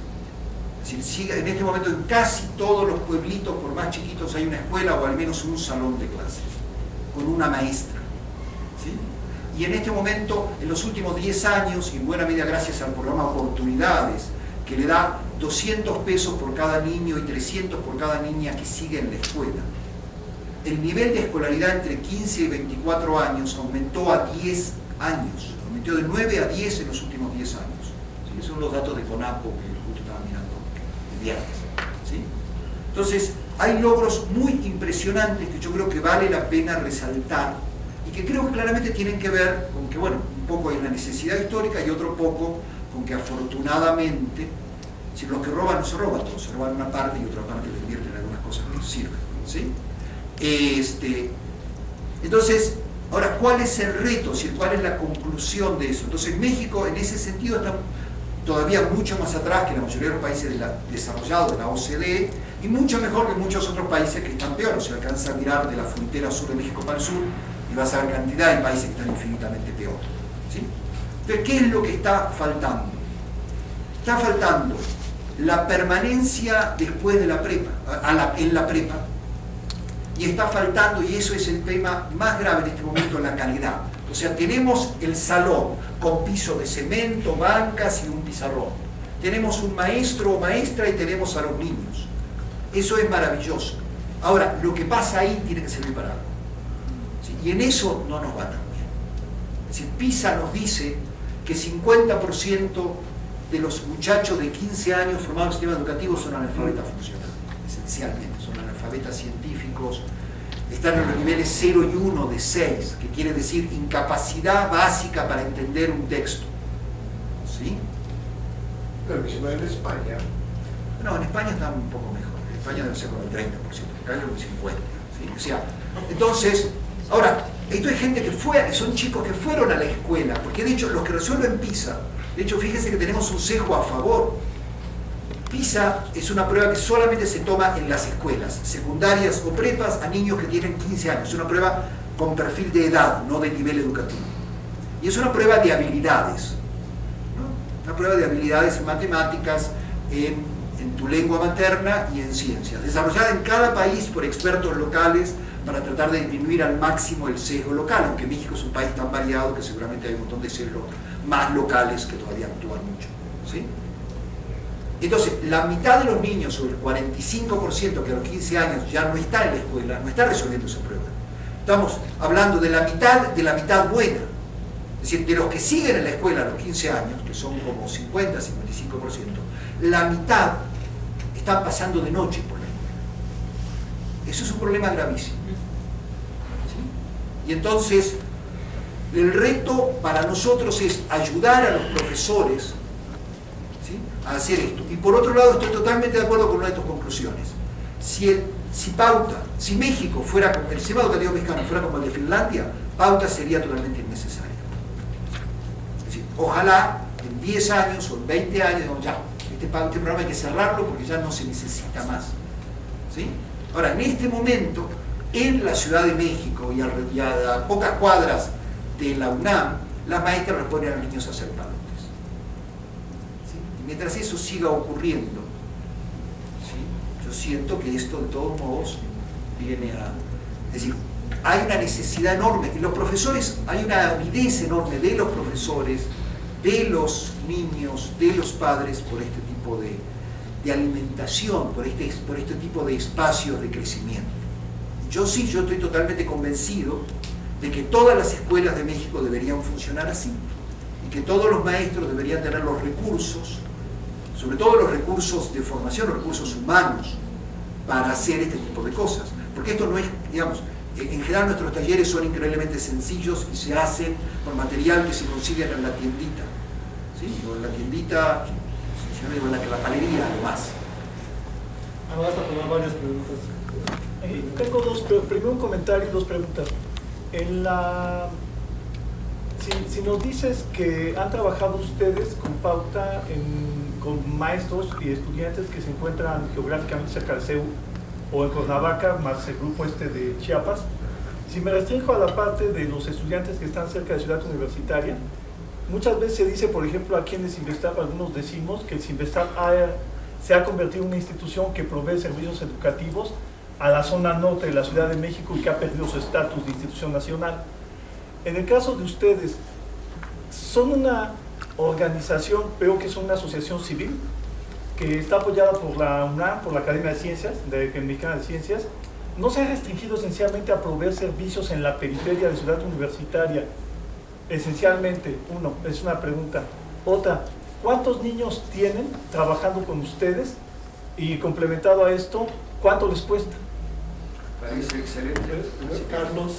Es decir, en este momento en casi todos los pueblitos, por más chiquitos, hay una escuela o al menos un salón de clases, con una maestra. ¿Sí? Y en este momento, en los últimos 10 años, y en buena medida gracias al programa Oportunidades, que le da 200 pesos por cada niño y 300 por cada niña que sigue en la escuela, el nivel de escolaridad entre 15 y 24 años aumentó a 10 años, aumentó de 9 a 10 en los últimos 10 años. ¿Sí? Esos son los datos de CONAPO que justo estaba mirando el viernes. ¿Sí? Entonces, hay logros muy impresionantes que yo creo que vale la pena resaltar y que creo que claramente tienen que ver con que, bueno, un poco hay una necesidad histórica y otro poco con que afortunadamente, si los que roban no se roban todos, se roban una parte y otra parte le invierten en algunas cosas que les sirven. ¿Sí? Entonces, ahora, ¿cuál es el reto? ¿Cuál es la conclusión de eso? Entonces, México en ese sentido está todavía mucho más atrás que la mayoría de los países desarrollados de la OCDE y mucho mejor que muchos otros países que están peor. O sea, alcanza a mirar de la frontera sur de México para el sur y vas a ver cantidad de países que están infinitamente peor. ¿Sí? Entonces, ¿qué es lo que está faltando? Está faltando la permanencia después de la prepa, en la prepa, y está faltando, y eso es el tema más grave en este momento, la calidad. O sea, tenemos el salón con piso de cemento, bancas y un pizarrón. Tenemos un maestro o maestra y tenemos a los niños. Eso es maravilloso. Ahora, lo que pasa ahí tiene que servir para algo. ¿Sí? Y en eso no nos va tan bien. Es decir, PISA nos dice que 50% de los muchachos de 15 años formados en el sistema educativo son analfabetas funcionales, esencialmente, son analfabetas científicos, están en los niveles 0 y 1 de 6, que quiere decir incapacidad básica para entender un texto. ¿Sí? Pero si no en España. No, en España está un poco mejor, en España debe ser como el 30%, acá es el 50%. ¿Sí? O sea, entonces, ahora, esto es gente que son chicos que fueron a la escuela, porque de hecho los que resuelven PISA, de hecho fíjense que tenemos un sesgo a favor. PISA es una prueba que solamente se toma en las escuelas secundarias o prepas a niños que tienen 15 años. Es una prueba con perfil de edad, no de nivel educativo. Y es una prueba de habilidades, ¿no? Una prueba de habilidades en matemáticas, en tu lengua materna y en ciencias, desarrollada en cada país por expertos locales para tratar de disminuir al máximo el sesgo local, aunque México es un país tan variado que seguramente hay un montón de sesgos más locales que todavía actúan mucho, ¿sí? Entonces, la mitad de los niños, o el 45% que a los 15 años ya no está en la escuela, no está resolviendo esa prueba. Estamos hablando de la mitad buena. Es decir, de los que siguen en la escuela a los 15 años, que son como 50, 55%, la mitad están pasando de noche por la escuela. Eso es un problema gravísimo. ¿Sí? Y entonces, el reto para nosotros es ayudar a los profesores, ¿sí?, a hacer esto. Y por otro lado, estoy totalmente de acuerdo con una de tus conclusiones. Si México fuera, el sistema educativo mexicano fuera como el de Finlandia, Pauta sería totalmente innecesario. Es decir, ojalá en 10 años o en 20 años, digamos, ya, este programa hay que cerrarlo porque ya no se necesita más. ¿Sí? Ahora, en este momento, en la Ciudad de México y a pocas cuadras de la UNAM, las maestras les ponen a los niños a hacer palotes. ¿Sí? Y mientras eso siga ocurriendo, ¿sí?, yo siento que esto de todos modos viene a... Es decir, hay una necesidad enorme, y los profesores, hay una avidez enorme de los profesores, de los niños, de los padres por este tipo de alimentación, por este tipo de espacios de crecimiento. Yo estoy totalmente convencido de que todas las escuelas de México deberían funcionar así, y que todos los maestros deberían tener los recursos, sobre todo los recursos de formación, los recursos humanos, para hacer este tipo de cosas. Porque esto no es, digamos, en general nuestros talleres son increíblemente sencillos y se hacen con material que se consiguen en la tiendita, ¿sí? O en la tiendita, en la palería, además. Ahora vas a tomar varias preguntas. Tengo primero un comentario y dos preguntas. Si nos dices que han trabajado ustedes con Pauta con maestros y estudiantes que se encuentran geográficamente cerca del CEU o en Cuernavaca, más el grupo de Chiapas, si me restringo a la parte de los estudiantes que están cerca de Ciudad Universitaria, muchas veces se dice, por ejemplo, aquí en el Cinvestav, algunos decimos que el Cinvestav se ha convertido en una institución que provee servicios educativos a la zona norte de la Ciudad de México y que ha perdido su estatus de institución nacional. En el caso de ustedes, son una organización, veo que son una asociación civil, que está apoyada por la UNAM, por la Academia de Ciencias, Mexicana de Ciencias. No se ha restringido esencialmente a proveer servicios en la periferia de Ciudad Universitaria. Esencialmente, uno, es una pregunta. Otra, ¿cuántos niños tienen trabajando con ustedes? Y complementado a esto, ¿cuánto les cuesta? Parece excelente. Carlos,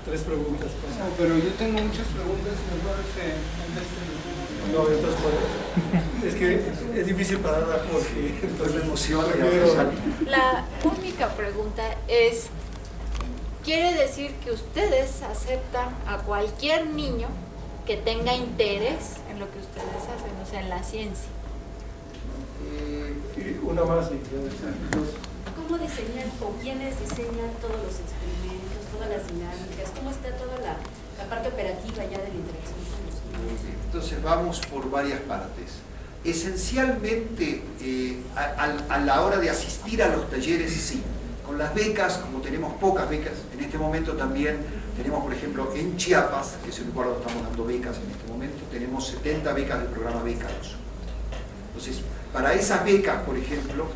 tres preguntas. No, pero yo tengo muchas preguntas, mejor no, entonces, es que es difícil para dar porque entonces me emociona. La única pregunta es, ¿quiere decir que ustedes aceptan a cualquier niño que tenga interés en lo que ustedes hacen, o sea, en la ciencia? Una más. ¿Cómo diseñan o quiénes diseñan todos los experimentos, todas las dinámicas? ¿Cómo está toda la parte operativa ya de la interacción con los niños? Entonces vamos por varias partes. Esencialmente, a la hora de asistir a los talleres, sí. Con las becas, como tenemos pocas becas, en este momento también tenemos, por ejemplo, en Chiapas, que es el lugar donde estamos dando becas en este momento, tenemos 70 becas del programa Becados. Entonces, para esas becas, por ejemplo,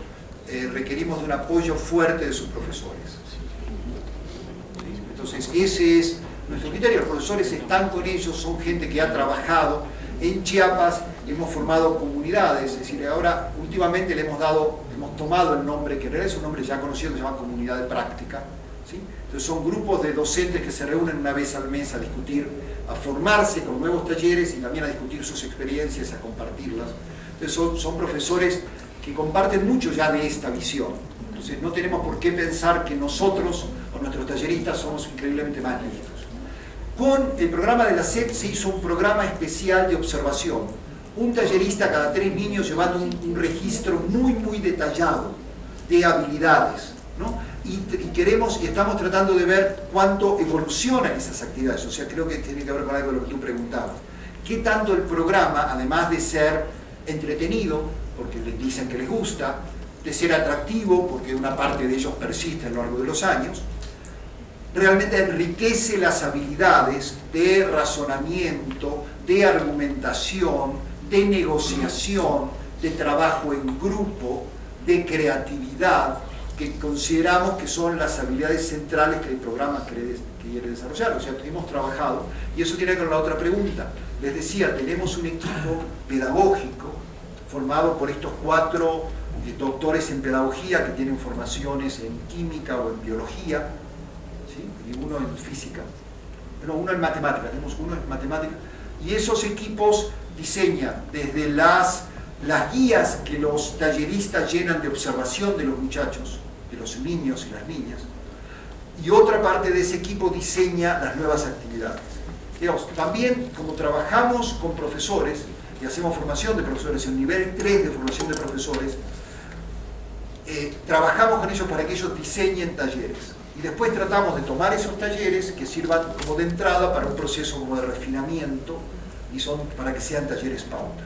requerimos de un apoyo fuerte de sus profesores. Entonces, ese es nuestro criterio. Los profesores están con ellos, son gente que ha trabajado en Chiapas, hemos formado comunidades, es decir, ahora últimamente le hemos tomado el nombre, que en realidad es un nombre ya conocido, que se llama Comunidad de Práctica, ¿sí? Entonces son grupos de docentes que se reúnen una vez al mes a discutir, a formarse con nuevos talleres y también a discutir sus experiencias, a compartirlas. Entonces son profesores que comparten mucho ya de esta visión. Entonces no tenemos por qué pensar que nosotros o nuestros talleristas somos increíblemente más listos. Con el programa de la SEP se hizo un programa especial de observación, un tallerista cada 3 niños llevando un registro muy detallado de habilidades, ¿no? Y queremos y estamos tratando de ver cuánto evolucionan esas actividades. O sea, creo que tiene que ver con algo de lo que tú preguntabas. ¿Qué tanto el programa, además de ser entretenido, porque les dicen que les gusta, de ser atractivo, porque una parte de ellos persiste a lo largo de los años, realmente enriquece las habilidades de razonamiento, de argumentación, de negociación, de trabajo en grupo, de creatividad, que consideramos que son las habilidades centrales que el programa quiere desarrollar. O sea, hemos trabajado, y eso tiene que ver con la otra pregunta. Les decía, tenemos un equipo pedagógico formado por estos 4 doctores en pedagogía que tienen formaciones en química o en biología, ¿sí? Y uno en física, no, uno en matemática, tenemos uno en matemática, y esos equipos diseñan desde las guías que los talleristas llenan de observación de los muchachos, de los niños y las niñas, y otra parte de ese equipo diseña las nuevas actividades. Digamos, también como trabajamos con profesores y hacemos formación de profesores en nivel 3 de formación de profesores, trabajamos con ellos para que ellos diseñen talleres y después tratamos de tomar esos talleres que sirvan como de entrada para un proceso como de refinamiento y son para que sean talleres pauta.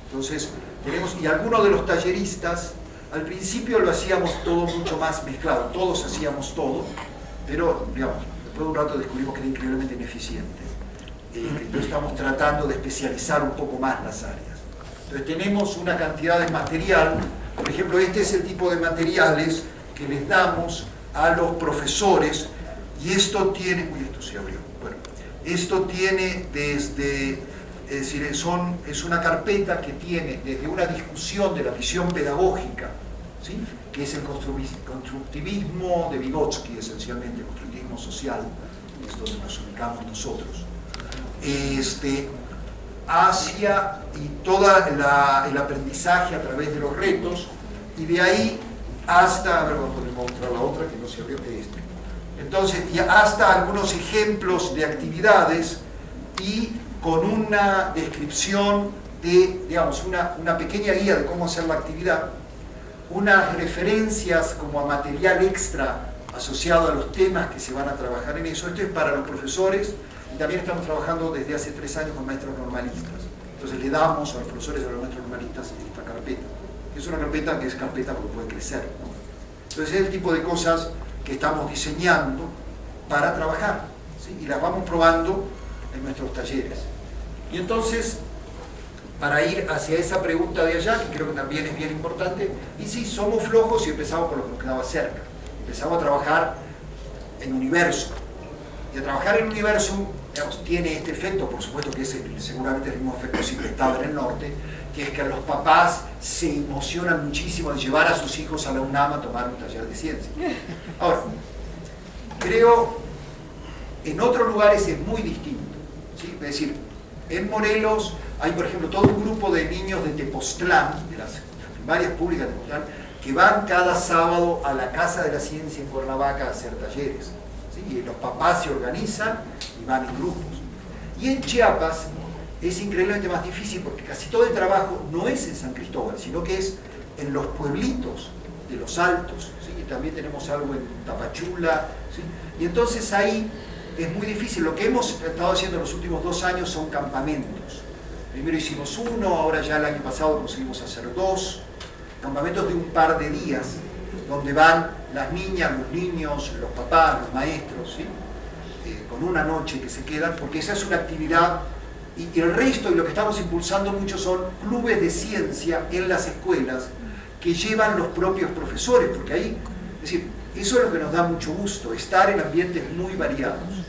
Entonces tenemos, y algunos de los talleristas al principio lo hacíamos todo mucho más mezclado, todos hacíamos todo, pero digamos, después de un rato descubrimos que era increíblemente ineficiente. Entonces estamos tratando de especializar un poco más las áreas. Entonces tenemos una cantidad de material, por ejemplo, este es el tipo de materiales que les damos a los profesores, y esto tiene, uy, esto se abrió, bueno, esto tiene desde, es decir, es una carpeta que tiene desde una discusión de la visión pedagógica, ¿sí? Que es el constructivismo de Vygotsky, esencialmente, el constructivismo social, es donde nos ubicamos nosotros, hacia y todo el aprendizaje a través de los retos, y de ahí hasta, a ver, vamos a mostrar la otra que no se abrió, entonces, y hasta algunos ejemplos de actividades y con una descripción de, digamos, una pequeña guía de cómo hacer la actividad, unas referencias como a material extra asociado a los temas que se van a trabajar en eso. Esto es para los profesores, y también estamos trabajando desde hace 3 años con maestros normalistas. Entonces le damos a los profesores y a los maestros normalistas esta carpeta. Es una carpeta que es carpeta porque puede crecer, ¿no? Entonces es el tipo de cosas que estamos diseñando para trabajar, ¿sí? Y las vamos probando en nuestros talleres. Y entonces, para ir hacia esa pregunta de allá, que creo que también es bien importante, y sí, somos flojos y empezamos por lo que nos quedaba cerca. Empezamos a trabajar en universo. Y a trabajar en universo, digamos, tiene este efecto, por supuesto que es seguramente el mismo efecto si estaba en el norte, que es que los papás se emocionan muchísimo de llevar a sus hijos a la UNAM a tomar un taller de ciencia. Ahora, creo, en otros lugares es muy distinto, ¿sí? Es decir, en Morelos hay, por ejemplo, todo un grupo de niños de Tepoztlán, de las primarias públicas de Tepoztlán, que van cada sábado a la Casa de la Ciencia en Cuernavaca a hacer talleres, ¿sí? Y los papás se organizan y van en grupos. Y en Chiapas es increíblemente más difícil porque casi todo el trabajo no es en San Cristóbal, sino que es en los pueblitos de los Altos, ¿sí? Y también tenemos algo en Tapachula, ¿sí? Y entonces ahí es muy difícil. Lo que hemos estado haciendo en los últimos 2 años son campamentos. Primero hicimos 1, ahora ya el año pasado conseguimos hacer 2, campamentos de un par de días, donde van las niñas, los niños, los papás, los maestros, ¿sí? Con una noche que se quedan, porque esa es una actividad. Y el resto, y lo que estamos impulsando mucho, son clubes de ciencia en las escuelas que llevan los propios profesores, porque ahí, es decir, eso es lo que nos da mucho gusto, estar en ambientes muy variados.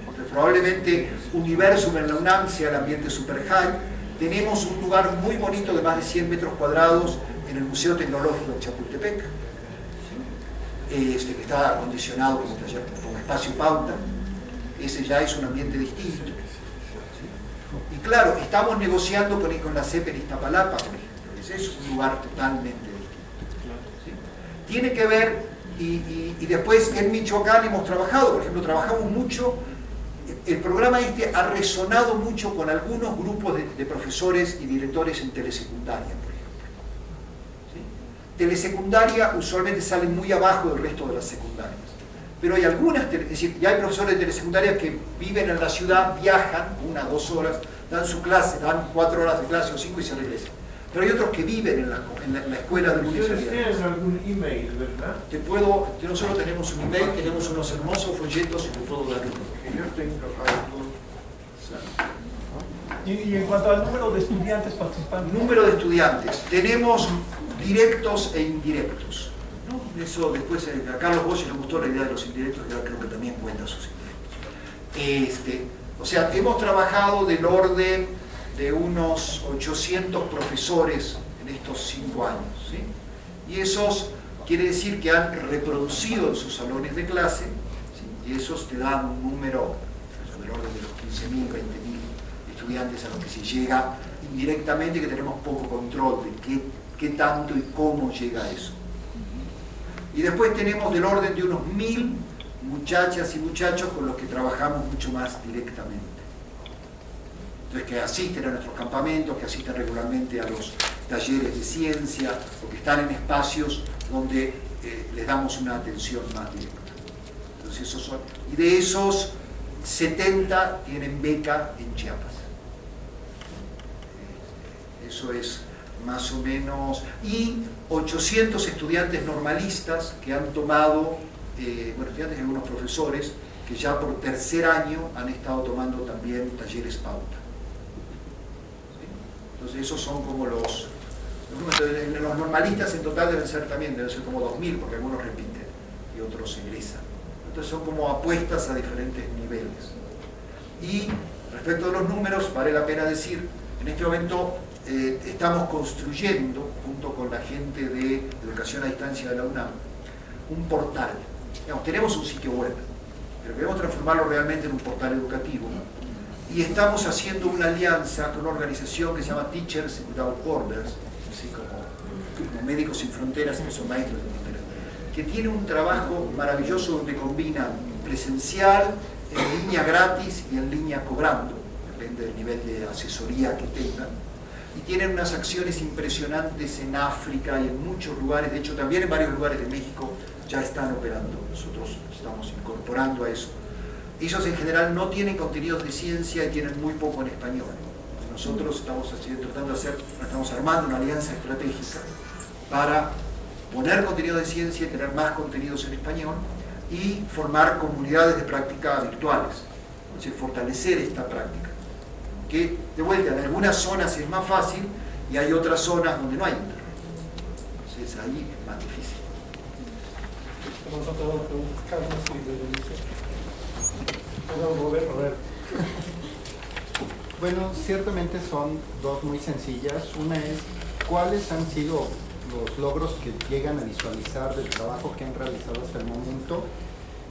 Porque probablemente Universum en la UNAM sea el ambiente super high. Tenemos un lugar muy bonito de más de 100 metros cuadrados en el Museo Tecnológico de Chapultepec, que está acondicionado como espacio pauta. Ese ya es un ambiente distinto. Y claro, estamos negociando con la CEP en Iztapalapa, por ejemplo. Ese es un lugar totalmente distinto, ¿sí? Tiene que ver, y después en Michoacán hemos trabajado, por ejemplo, trabajamos mucho el programa este ha resonado mucho con algunos grupos de profesores y directores en telesecundaria, por ejemplo. ¿Sí? Telesecundaria usualmente salen muy abajo del resto de las secundarias, pero hay algunas, es decir, ya hay profesores de telesecundaria que viven en la ciudad, viajan 1 o 2 horas, dan su clase, dan 4 horas de clase o 5 y se regresan. Pero hay otros que viven en la escuela de Ustedes tienen algún email, ¿verdad? Nosotros tenemos un email, tenemos unos hermosos folletos y te puedo dar uno. Yo tengo algo. Y en cuanto al número de estudiantes participantes. Número de estudiantes. Tenemos directos e indirectos, ¿no? Eso después a Carlos Bosch le gustó la idea de los indirectos, y ahora creo que también cuenta sus indirectos. O sea, hemos trabajado del orden de unos 800 profesores en estos 5 años, ¿sí? Y esos quiere decir que han reproducido en sus salones de clase, ¿sí? Y esos te dan un número del orden de los 15.000, 20.000 estudiantes a los que se llega indirectamente, que tenemos poco control de qué tanto y cómo llega eso. Y después tenemos del orden de unos 1.000 muchachas y muchachos con los que trabajamos mucho más directamente. Entonces, que asisten a nuestros campamentos, que asisten regularmente a los talleres de ciencia, o que están en espacios donde les damos una atención más directa. Entonces, esos son, y de esos 70 tienen beca en Chiapas. Eso es más o menos, y 800 estudiantes normalistas que han tomado, estudiantes y algunos profesores, que ya por 3er año han estado tomando también talleres pauta. Entonces esos son como los normalistas en total deben ser como 2.000, porque algunos repiten y otros egresan. Entonces son como apuestas a diferentes niveles. Y respecto de los números, vale la pena decir, en este momento estamos construyendo, junto con la gente de Educación a Distancia de la UNAM, un portal. Tenemos un sitio web, pero queremos transformarlo realmente en un portal educativo. Y estamos haciendo una alianza con una organización que se llama Teachers Without Borders, así como Médicos Sin Fronteras, que son maestros de fronteras, que tiene un trabajo maravilloso donde combina presencial, en línea gratis y en línea cobrando, depende del nivel de asesoría que tengan. Y tienen unas acciones impresionantes en África y en muchos lugares, de hecho también en varios lugares de México ya están operando, nosotros estamos incorporando a eso. Ellos en general no tienen contenidos de ciencia y tienen muy poco en español. Nosotros estamos estamos armando una alianza estratégica para poner contenido de ciencia y tener más contenidos en español y formar comunidades de práctica virtuales, es decir, fortalecer esta práctica. Que de vuelta, en algunas zonas es más fácil y hay otras zonas donde no hay internet. Entonces ahí es más difícil. Tenemos otra pregunta, Carlos y Berenice. Robert. Bueno, ciertamente son dos muy sencillas. Una es, ¿cuáles han sido los logros que llegan a visualizar del trabajo que han realizado hasta el momento?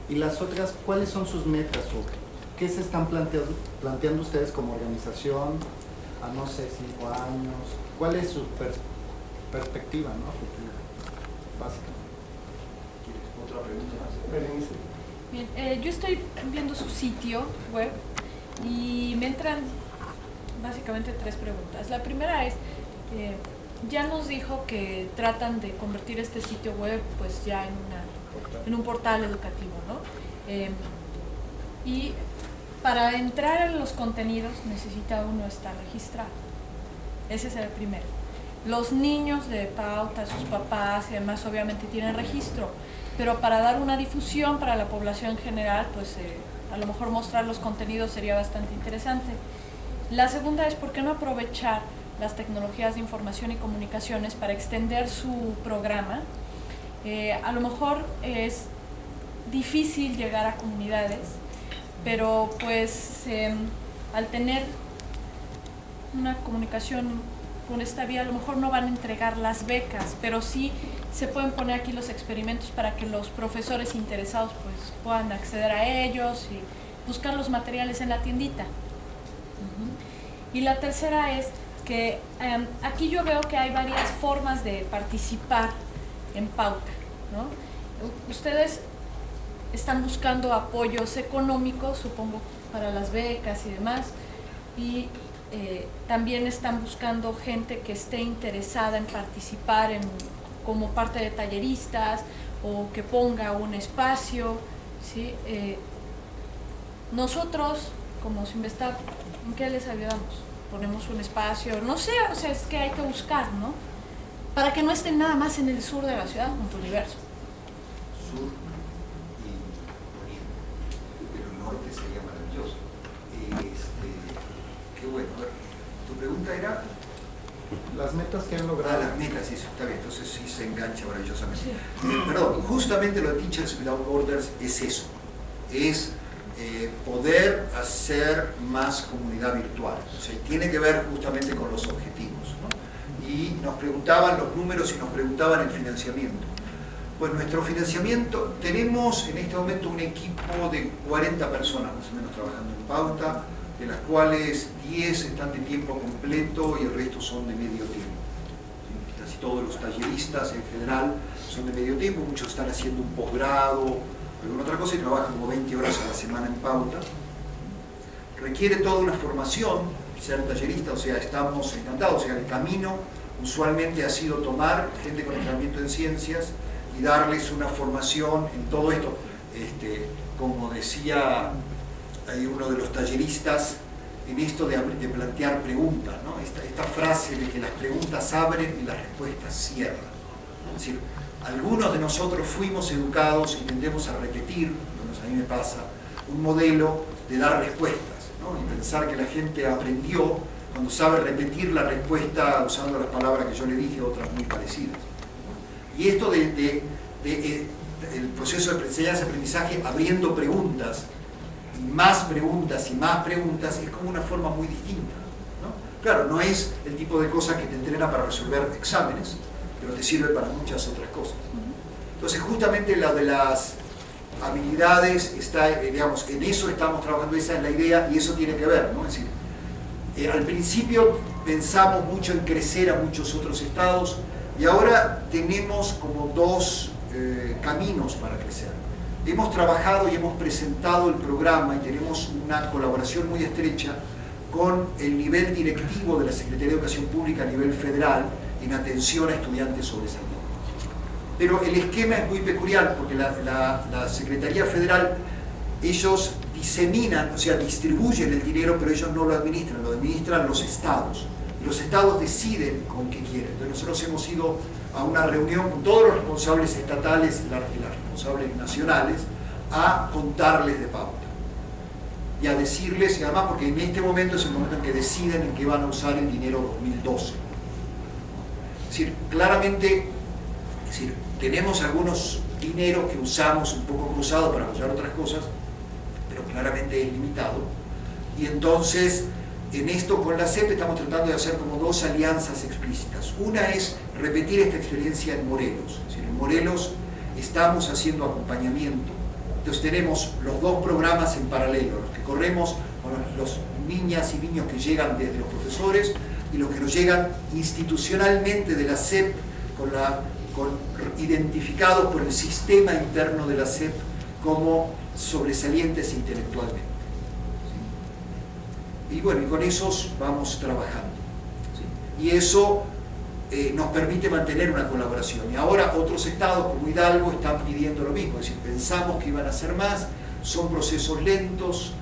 Y las otras, ¿cuáles son sus metas o qué se están planteando ustedes como organización a, no sé, 5 años? ¿Cuál es su perspectiva, ¿no? futura, básicamente? ¿Otra pregunta más? Bien, yo estoy viendo su sitio web y me entran básicamente 3 preguntas. La primera es, ya nos dijo que tratan de convertir este sitio web pues ya en un portal educativo, ¿no? Y para entrar en los contenidos necesita uno estar registrado. Ese es el primero. Los niños de pauta, sus papás y demás obviamente tienen registro, pero para dar una difusión para la población general, pues a lo mejor mostrar los contenidos sería bastante interesante. La segunda es, ¿por qué no aprovechar las tecnologías de información y comunicaciones para extender su programa? A lo mejor es difícil llegar a comunidades, pero pues al tener una comunicación con esta vía a lo mejor no van a entregar las becas, pero sí se pueden poner aquí los experimentos para que los profesores interesados pues puedan acceder a ellos y buscar los materiales en la tiendita. Y la tercera es que aquí yo veo que hay varias formas de participar en pauta, ¿no? Ustedes están buscando apoyos económicos, supongo, para las becas y demás, y también están buscando gente que esté interesada en participar como parte de talleristas o que ponga un espacio, ¿sí? Nosotros, como Sinvestap, ¿en qué les ayudamos? Ponemos un espacio, no sé, o sea, es que hay que buscar, ¿no? Para que no estén nada más en el sur de la ciudad, junto al universo. Sur y oriente, pero el norte sería maravilloso. Qué bueno. A ver, tu pregunta era... Las metas que han logrado. Las metas, eso, está bien, entonces sí se engancha maravillosamente. Sí. Perdón, justamente lo de Teachers Without Borders es eso, es poder hacer más comunidad virtual, o sea, tiene que ver justamente con los objetivos, ¿no? Y nos preguntaban los números y nos preguntaban el financiamiento. Pues nuestro financiamiento, tenemos en este momento un equipo de 40 personas más o menos trabajando en Pauta, de las cuales 10 están de tiempo completo y el resto son de medio tiempo. Casi todos los talleristas en general son de medio tiempo, muchos están haciendo un posgrado, alguna otra cosa y trabajan como 20 horas a la semana en Pauta. Requiere toda una formación ser tallerista, o sea, estamos encantados, o sea, el camino usualmente ha sido tomar gente con entrenamiento en ciencias y darles una formación en todo esto. Como decía hay uno de los talleristas, en esto de plantear preguntas, ¿no? Esta frase de que las preguntas abren y las respuestas cierran. Es decir, algunos de nosotros fuimos educados y tendemos a repetir, a mí me pasa, un modelo de dar respuestas, ¿no? Y pensar que la gente aprendió cuando sabe repetir la respuesta usando las palabras que yo le dije, otras muy parecidas. Y esto el proceso de enseñanza-aprendizaje abriendo preguntas, y más preguntas, es como una forma muy distinta, ¿no? Claro, no es el tipo de cosa que te entrena para resolver exámenes, pero te sirve para muchas otras cosas. Entonces, justamente la de las habilidades, está, digamos, en eso estamos trabajando, esa es la idea, y eso tiene que ver, ¿no? Es decir, al principio pensamos mucho en crecer a muchos otros estados, y ahora tenemos como dos caminos para crecer. Hemos trabajado y hemos presentado el programa y tenemos una colaboración muy estrecha con el nivel directivo de la Secretaría de Educación Pública a nivel federal en atención a estudiantes sobresalientes. Pero el esquema es muy peculiar porque la Secretaría Federal, ellos diseminan, o sea, distribuyen el dinero, pero ellos no lo administran los estados. Y los estados deciden con qué quieren. Entonces nosotros hemos ido a una reunión con todos los responsables estatales y las responsables nacionales a contarles de Pauta y a decirles, y además porque en este momento es el momento en que deciden en qué van a usar el dinero 2012. Es decir, claramente, tenemos algunos dineros que usamos un poco cruzados para apoyar otras cosas, pero claramente es limitado. Y entonces, en esto con la CEP estamos tratando de hacer como dos alianzas explícitas. Una es repetir esta experiencia en Morelos. Es decir, en Morelos estamos haciendo acompañamiento. Entonces tenemos los dos programas en paralelo, los que corremos con los niñas y niños que llegan desde los profesores y los que nos llegan institucionalmente de la CEP identificados por el sistema interno de la CEP como sobresalientes intelectualmente. ¿Sí? Y bueno, y con esos vamos trabajando. ¿Sí? Y eso nos permite mantener una colaboración. Y ahora otros estados como Hidalgo están pidiendo lo mismo, es decir, pensamos que iban a hacer más, son procesos lentos,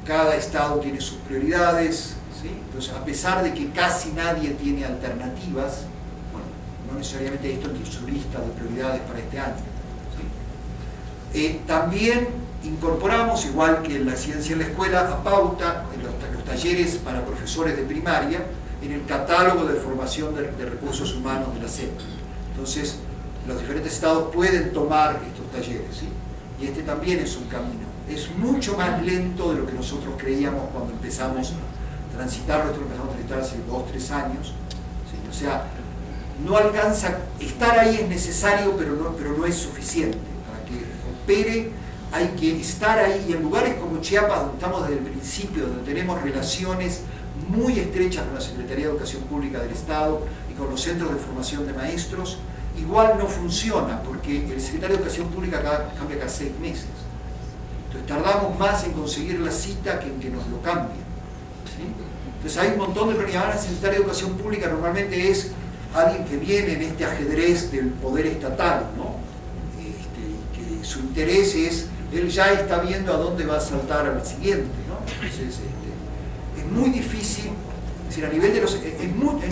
cada estado tiene sus prioridades, ¿sí? Entonces a pesar de que casi nadie tiene alternativas, bueno, no necesariamente esto es su lista de prioridades para este año, ¿sí? También incorporamos, igual que en la ciencia en la escuela, a Pauta, en los talleres para profesores de primaria, en el catálogo de formación de recursos humanos de la CEP. Entonces, los diferentes estados pueden tomar estos talleres, ¿sí? Y este también es un camino. Es mucho más lento de lo que nosotros creíamos cuando empezamos a transitarlo. Esto lo empezamos a transitar hace 2 o 3 años, ¿sí? O sea, no alcanza, estar ahí es necesario, pero no es suficiente. Para que opere hay que estar ahí, y en lugares como Chiapas, donde estamos desde el principio, donde tenemos relaciones muy estrechas con la Secretaría de Educación Pública del Estado y con los centros de formación de maestros, igual no funciona, porque el secretario de Educación Pública cambia cada 6 meses. Entonces tardamos más en conseguir la cita que en que nos lo cambien, ¿sí? Entonces hay un montón de problemas. El secretario de Educación Pública normalmente es alguien que viene en este ajedrez del poder estatal, ¿no? Que su interés es, él ya está viendo a dónde va a saltar al siguiente, ¿no? Entonces es muy difícil, es decir, a nivel de los,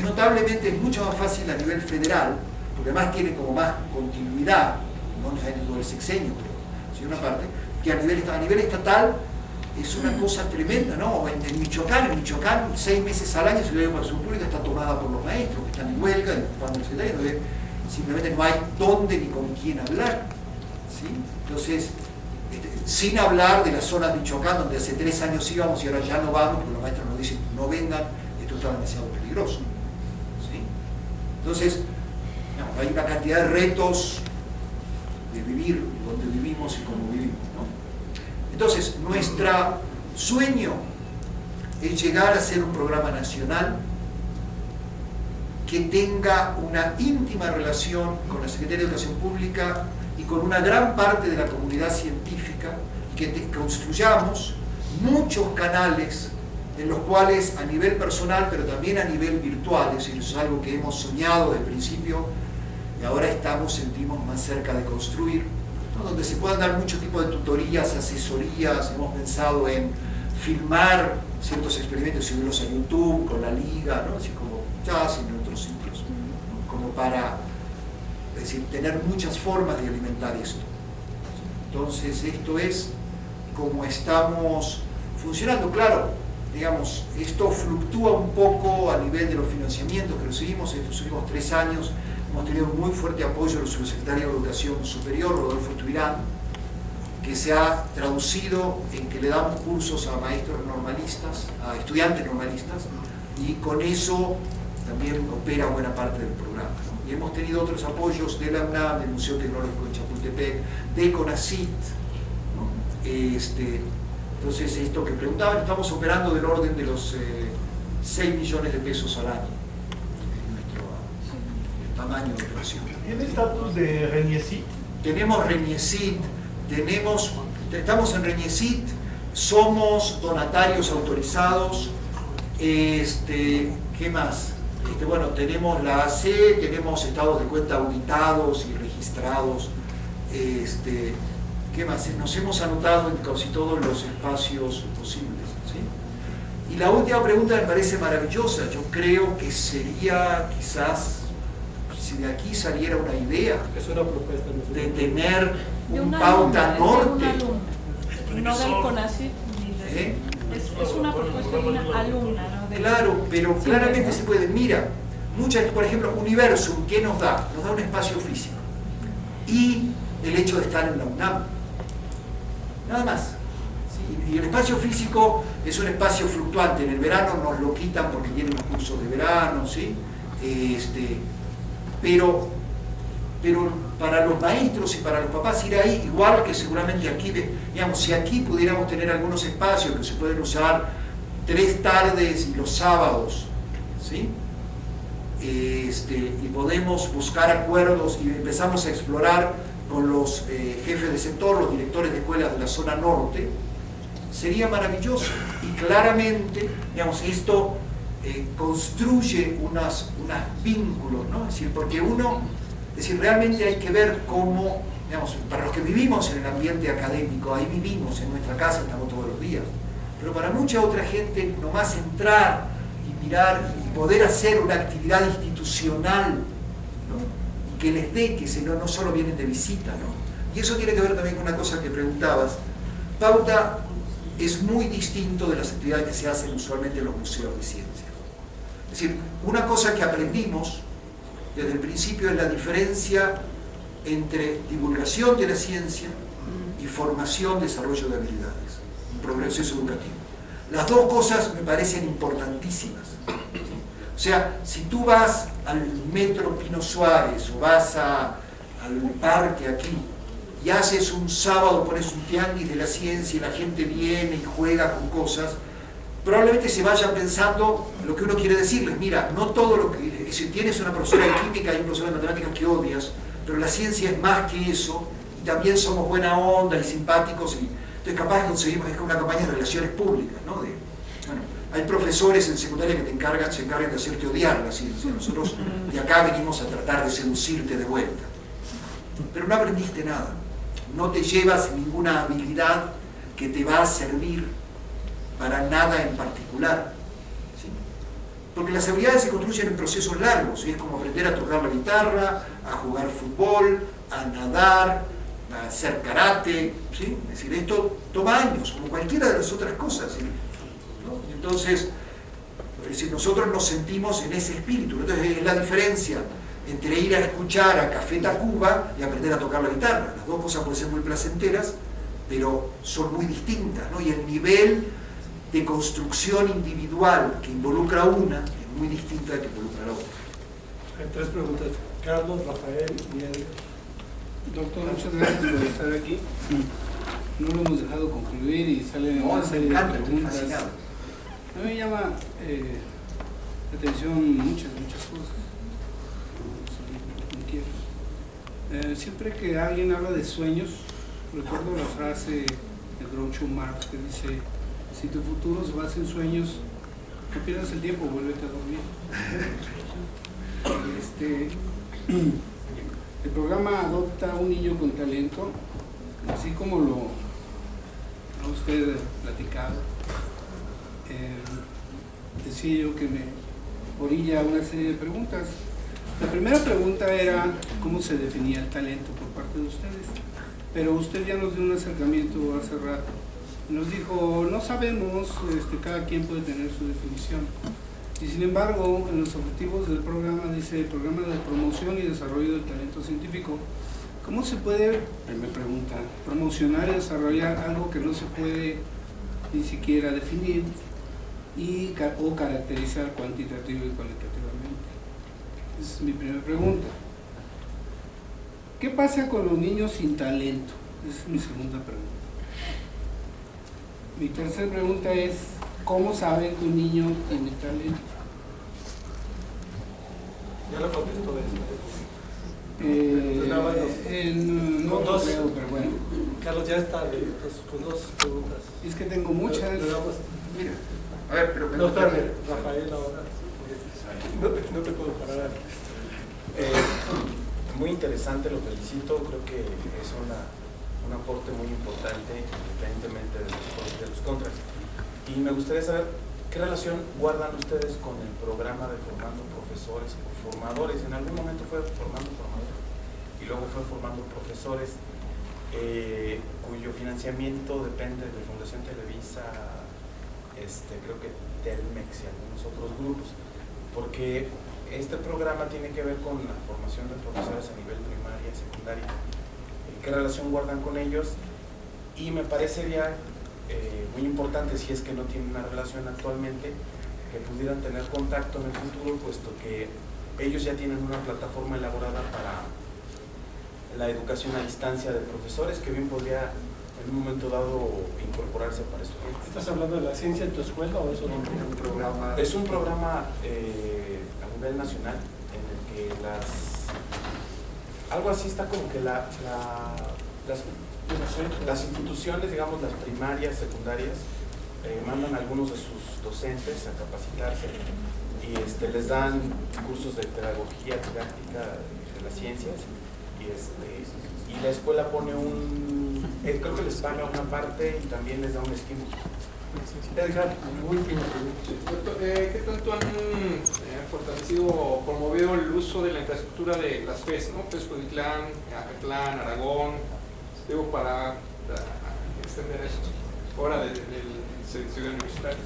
notablemente es mucho más fácil a nivel federal, porque además tiene como más continuidad, no necesariamente todo el sexenio, pero sí una parte, que a nivel estatal es una cosa tremenda, ¿no? En Michoacán, 6 meses al año, la Secretaría de Educación Pública está tomada por los maestros, que están en huelga, y ocupando el secretario, entonces simplemente no hay dónde ni con quién hablar, ¿sí? Entonces, sin hablar de las zonas de Michoacán, donde hace 3 años íbamos y ahora ya no vamos, porque los maestros nos dicen, no vengan, esto está demasiado peligroso, ¿sí? Entonces, no, hay una cantidad de retos de vivir donde vivimos y cómo vivimos, ¿no? Entonces, nuestro sueño es llegar a ser un programa nacional que tenga una íntima relación con la Secretaría de Educación Pública y con una gran parte de la comunidad científica, que construyamos muchos canales en los cuales a nivel personal, pero también a nivel virtual, es decir, eso es algo que hemos soñado desde el principio y ahora sentimos más cerca de construir, ¿no? Donde se puedan dar muchos tipos de tutorías, asesorías. Hemos pensado en filmar ciertos experimentos y subirlos a YouTube con la liga, ¿no? Así como ya hacen en otros sitios, ¿no? Como para, es decir, tener muchas formas de alimentar esto. Entonces esto es como estamos funcionando. Claro, digamos, esto fluctúa un poco a nivel de los financiamientos que recibimos en estos últimos 3 años. Hemos tenido muy fuerte apoyo del subsecretario de Educación Superior, Rodolfo Tuirán, que se ha traducido en que le damos cursos a maestros normalistas, a estudiantes normalistas, y con eso también opera buena parte del programa, ¿no? Y hemos tenido otros apoyos de la UNAM, del Museo Tecnológico de Chapultepec, de CONACYT, ¿no? Entonces, esto que preguntaban, estamos operando del orden de los 6 millones de pesos al año. Tamaño de operación. ¿Tiene estatus de RENIECIT? Tenemos RENIECIT, estamos en RENIECIT, somos donatarios autorizados, ¿qué más? Bueno, tenemos la AC, tenemos estados de cuenta auditados y registrados, ¿qué más? Nos hemos anotado en casi todos los espacios posibles, ¿sí? Y la última pregunta me parece maravillosa. Yo creo que sería quizás, si de aquí saliera una idea de tener un Pauta Norte. No del CONACYT, es una propuesta de una alumna, ¿no? Claro, pero claramente se puede. Mira, por ejemplo, Universum, ¿qué nos da? Nos da un espacio físico y el hecho de estar en la UNAM. Nada más. ¿Sí? Y el espacio físico es un espacio fluctuante. En el verano nos lo quitan porque tienen los cursos de verano, ¿sí? Pero para los maestros y para los papás ir ahí, igual que seguramente aquí, digamos, si aquí pudiéramos tener algunos espacios que se pueden usar 3 tardes y los sábados, ¿sí? Y podemos buscar acuerdos y empezamos a explorar con los jefes de sector, los directores de escuelas de la zona norte, sería maravilloso. Y claramente, digamos, esto construye unos vínculos, ¿no? Es decir, porque realmente hay que ver cómo, digamos, para los que vivimos en el ambiente académico, ahí vivimos, en nuestra casa estamos todos los días, pero para mucha otra gente, nomás entrar y mirar y poder hacer una actividad institucional, ¿no? Y que les dé, que no solo vienen de visita, ¿no? Y eso tiene que ver también con una cosa que preguntabas. Pauta es muy distinto de las actividades que se hacen usualmente en los museos de ciencia. Es decir, una cosa que aprendimos desde el principio es la diferencia entre divulgación de la ciencia y formación, desarrollo de habilidades, un proceso educativo. Las dos cosas me parecen importantísimas. O sea, si tú vas al Metro Pino Suárez o vas al parque aquí y haces un sábado, pones un tianguis de la ciencia y la gente viene y juega con cosas, probablemente se vayan pensando lo que uno quiere decirles. Mira, no todo lo que... Si tienes una profesora de química y un profesor de matemáticas que odias, pero la ciencia es más que eso, y también somos buena onda y simpáticos, y entonces capaz que conseguimos, es una campaña de relaciones públicas, ¿no? Bueno, hay profesores en secundaria que se encargan de hacerte odiar la ciencia. Nosotros de acá venimos a tratar de seducirte de vuelta. Pero no aprendiste nada. No te llevas ninguna habilidad que te va a servir para nada en particular. ¿Sí? Porque las habilidades se construyen en procesos largos. ¿Sí? Es como aprender a tocar la guitarra, a jugar fútbol, a nadar, a hacer karate. ¿Sí? Es decir, esto toma años, como cualquiera de las otras cosas. ¿Sí? ¿No? Entonces, es decir, nosotros nos sentimos en ese espíritu. Entonces es la diferencia entre ir a escuchar a Café Tacuba y aprender a tocar la guitarra. Las dos cosas pueden ser muy placenteras, pero son muy distintas, ¿no? Y el nivel de construcción individual que involucra una es muy distinta de que involucra la otra. Hay tres preguntas. Carlos, Rafael y Edgar. Doctor, muchas gracias por estar aquí. No lo hemos dejado concluir y salen una serie de preguntas. A mí me llama la atención muchas cosas. Siempre que alguien habla de sueños, recuerdo la frase de Groucho Marx que dice: si tu futuro se basa en sueños, no pierdas el tiempo, vuélvete a dormir. El programa adopta a un niño con talento, así como lo ha usted platicado. Decía yo que me orilla a una serie de preguntas. La primera pregunta era cómo se definía el talento por parte de ustedes, pero usted ya nos dio un acercamiento hace rato. Nos dijo, no sabemos, cada quien puede tener su definición. Y sin embargo, en los objetivos del programa dice, el programa de promoción y desarrollo del talento científico. ¿Cómo se puede, me pregunta, promocionar y desarrollar algo que no se puede ni siquiera definir o caracterizar cuantitativa y cualitativamente? Esa es mi primera pregunta. ¿Qué pasa con los niños sin talento? Esa es mi segunda pregunta. Mi tercera pregunta es, ¿cómo saben que un niño tiene talento? Ya lo contestó eso. No lo creo, pero bueno. Carlos, ya está, con dos preguntas. Es que tengo muchas. Mira, a ver, pero... No, espérame, Rafael ahora. No te puedo parar. Muy interesante, lo felicito. Creo que es un aporte muy importante, independientemente de los pros y de los contras. Y me gustaría saber qué relación guardan ustedes con el programa de formando profesores o formadores. En algún momento fue formando formadores y luego fue formando profesores, cuyo financiamiento depende de Fundación Televisa, creo que Telmex y algunos otros grupos, porque este programa tiene que ver con la formación de profesores a nivel primaria y secundaria. ¿Qué relación guardan con ellos? Y me parecería muy importante, si es que no tienen una relación actualmente, que pudieran tener contacto en el futuro, puesto que ellos ya tienen una plataforma elaborada para la educación a distancia de profesores, que bien podría en un momento dado incorporarse para estudiantes. ¿Estás hablando de la ciencia en tu escuela o es un programa? Es un programa a nivel nacional en el que algo así está como que las instituciones, digamos las primarias, secundarias, mandan a algunos de sus docentes a capacitarse y les dan cursos de pedagogía didáctica de las ciencias y la escuela pone creo que les paga una parte y también les da un estímulo. Edgar, muy bien. ¿Qué tanto han fortalecido o promovido el uso de la infraestructura de las FES, ¿no? FES Cuautitlán, Acatlán, Aragón, digo, para extender esto fuera del ciudad universitaria?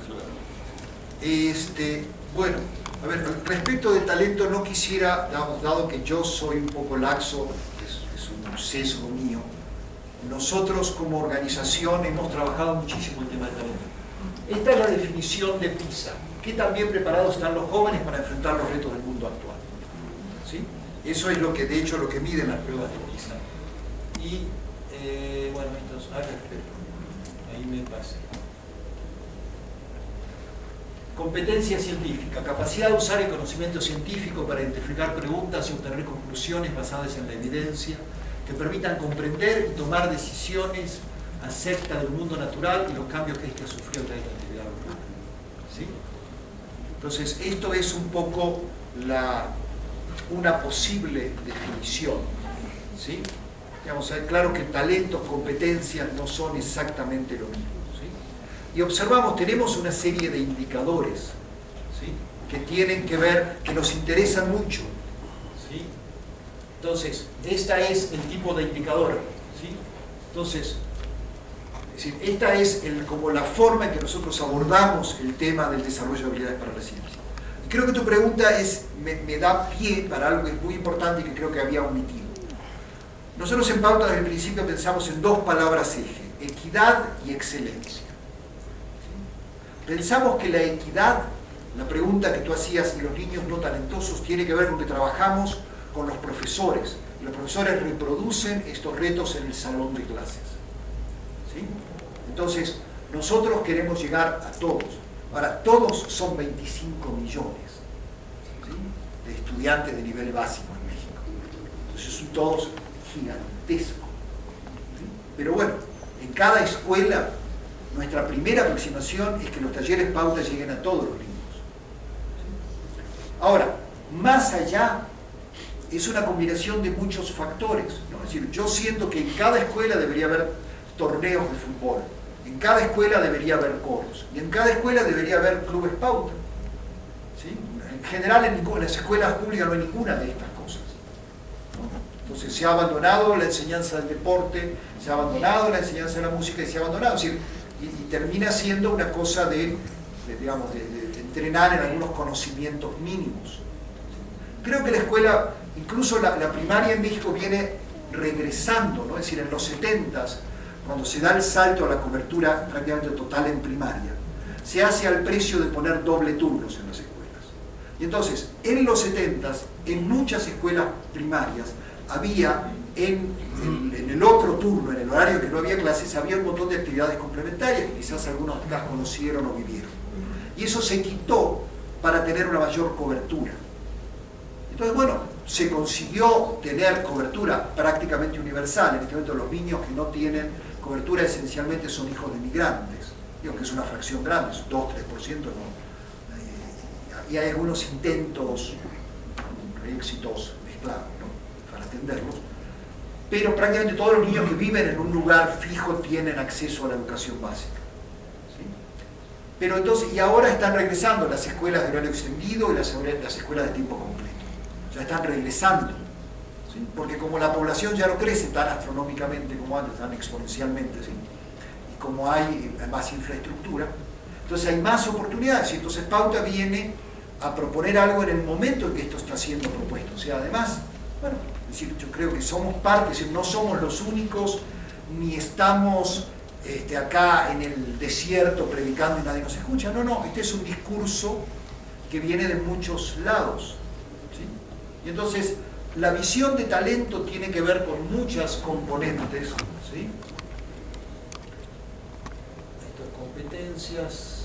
Bueno, a ver, respecto del talento no quisiera, dado que yo soy un poco laxo, es un sesgo mío, nosotros como organización hemos trabajado muchísimo el tema del talento. Esta es la definición de PISA. ¿Qué tan bien preparados están los jóvenes para enfrentar los retos del mundo actual? ¿Sí? Eso es lo que, de hecho, lo que miden las pruebas de PISA. Y, bueno, entonces, respecto. Ahí me pasé. Competencia científica, capacidad de usar el conocimiento científico para identificar preguntas y obtener conclusiones basadas en la evidencia que permitan comprender y tomar decisiones acerca del mundo natural y los cambios que éste ha sufrido a través de la actividad humana. ¿Sí? Entonces, esto es un poco una posible definición. ¿Sí? Digamos, claro que talentos, competencias no son exactamente lo mismo. ¿Sí? Y observamos, tenemos una serie de indicadores, ¿sí?, que tienen que ver, que nos interesan mucho. ¿Sí? Entonces, esta es el tipo de indicador. ¿Sí? Entonces, es decir, esta es como la forma en que nosotros abordamos el tema del desarrollo de habilidades para la ciencia. Y creo que tu pregunta me da pie para algo que es muy importante y que creo que había omitido. Nosotros en Pauta desde el principio pensamos en dos palabras eje: equidad y excelencia. ¿Sí? Pensamos que la equidad, la pregunta que tú hacías, y los niños no talentosos, tiene que ver con que trabajamos con los profesores. Los profesores reproducen estos retos en el salón de clases. ¿Sí? Entonces, nosotros queremos llegar a todos. Ahora, todos son 25 millones, ¿sí?, de estudiantes de nivel básico en México. Entonces, son todos gigantescos. ¿Sí? Pero bueno, en cada escuela, nuestra primera aproximación es que los talleres Pauta lleguen a todos los niños. ¿Sí? Ahora, más allá, es una combinación de muchos factores, ¿no? Es decir, yo siento que en cada escuela debería haber torneos de fútbol, en cada escuela debería haber coros, y en cada escuela debería haber clubes Pauta. ¿Sí? En general, en las escuelas públicas no hay ninguna de estas cosas, ¿no? Entonces se ha abandonado la enseñanza del deporte, se ha abandonado la enseñanza de la música y se ha abandonado, es decir, y termina siendo una cosa de entrenar en algunos conocimientos mínimos. Creo que la escuela, incluso la primaria en México, viene regresando, ¿no? Es decir, en los 70s, cuando se da el salto a la cobertura prácticamente total en primaria, se hace al precio de poner doble turnos en las escuelas. Y entonces, en los 70s, en muchas escuelas primarias, había en el otro turno, en el horario que no había clases, había un montón de actividades complementarias que quizás algunos las conocieron o vivieron. Y eso se quitó para tener una mayor cobertura. Entonces, bueno, se consiguió tener cobertura prácticamente universal. En este momento los niños que no tienen cobertura esencialmente son hijos de migrantes. Digo que es una fracción grande, es 2-3%, ¿no? Y hay algunos intentos, éxitos mezclados, ¿no?, para atenderlos. Pero prácticamente todos los niños que viven en un lugar fijo tienen acceso a la educación básica. ¿Sí? Pero entonces, y ahora están regresando las escuelas de horario extendido y las escuelas de tiempo completo. Ya están regresando, ¿sí? Porque como la población ya no crece tan astronómicamente como antes, tan exponencialmente, ¿sí?, y como hay más infraestructura, entonces hay más oportunidades. Y entonces Pauta viene a proponer algo en el momento en que esto está siendo propuesto. O sea, además, bueno, es decir, yo creo que somos parte, es decir, no somos los únicos, ni estamos acá en el desierto predicando y nadie nos escucha. No, no, este es un discurso que viene de muchos lados. Y entonces, la visión de talento tiene que ver con muchas componentes, ¿sí? Estas competencias.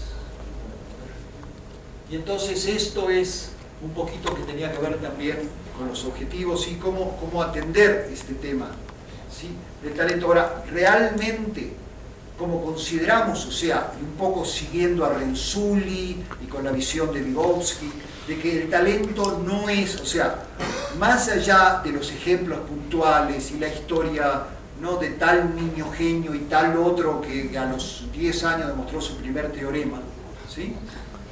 Y entonces esto es un poquito que tenía que ver también con los objetivos y cómo atender este tema, ¿sí?, del talento. Ahora, realmente, como consideramos, o sea, un poco siguiendo a Renzulli y con la visión de Vygotsky, de que el talento no es, o sea, más allá de los ejemplos puntuales y la historia, ¿no?, de tal niño genio y tal otro que a los 10 años demostró su primer teorema, ¿sí?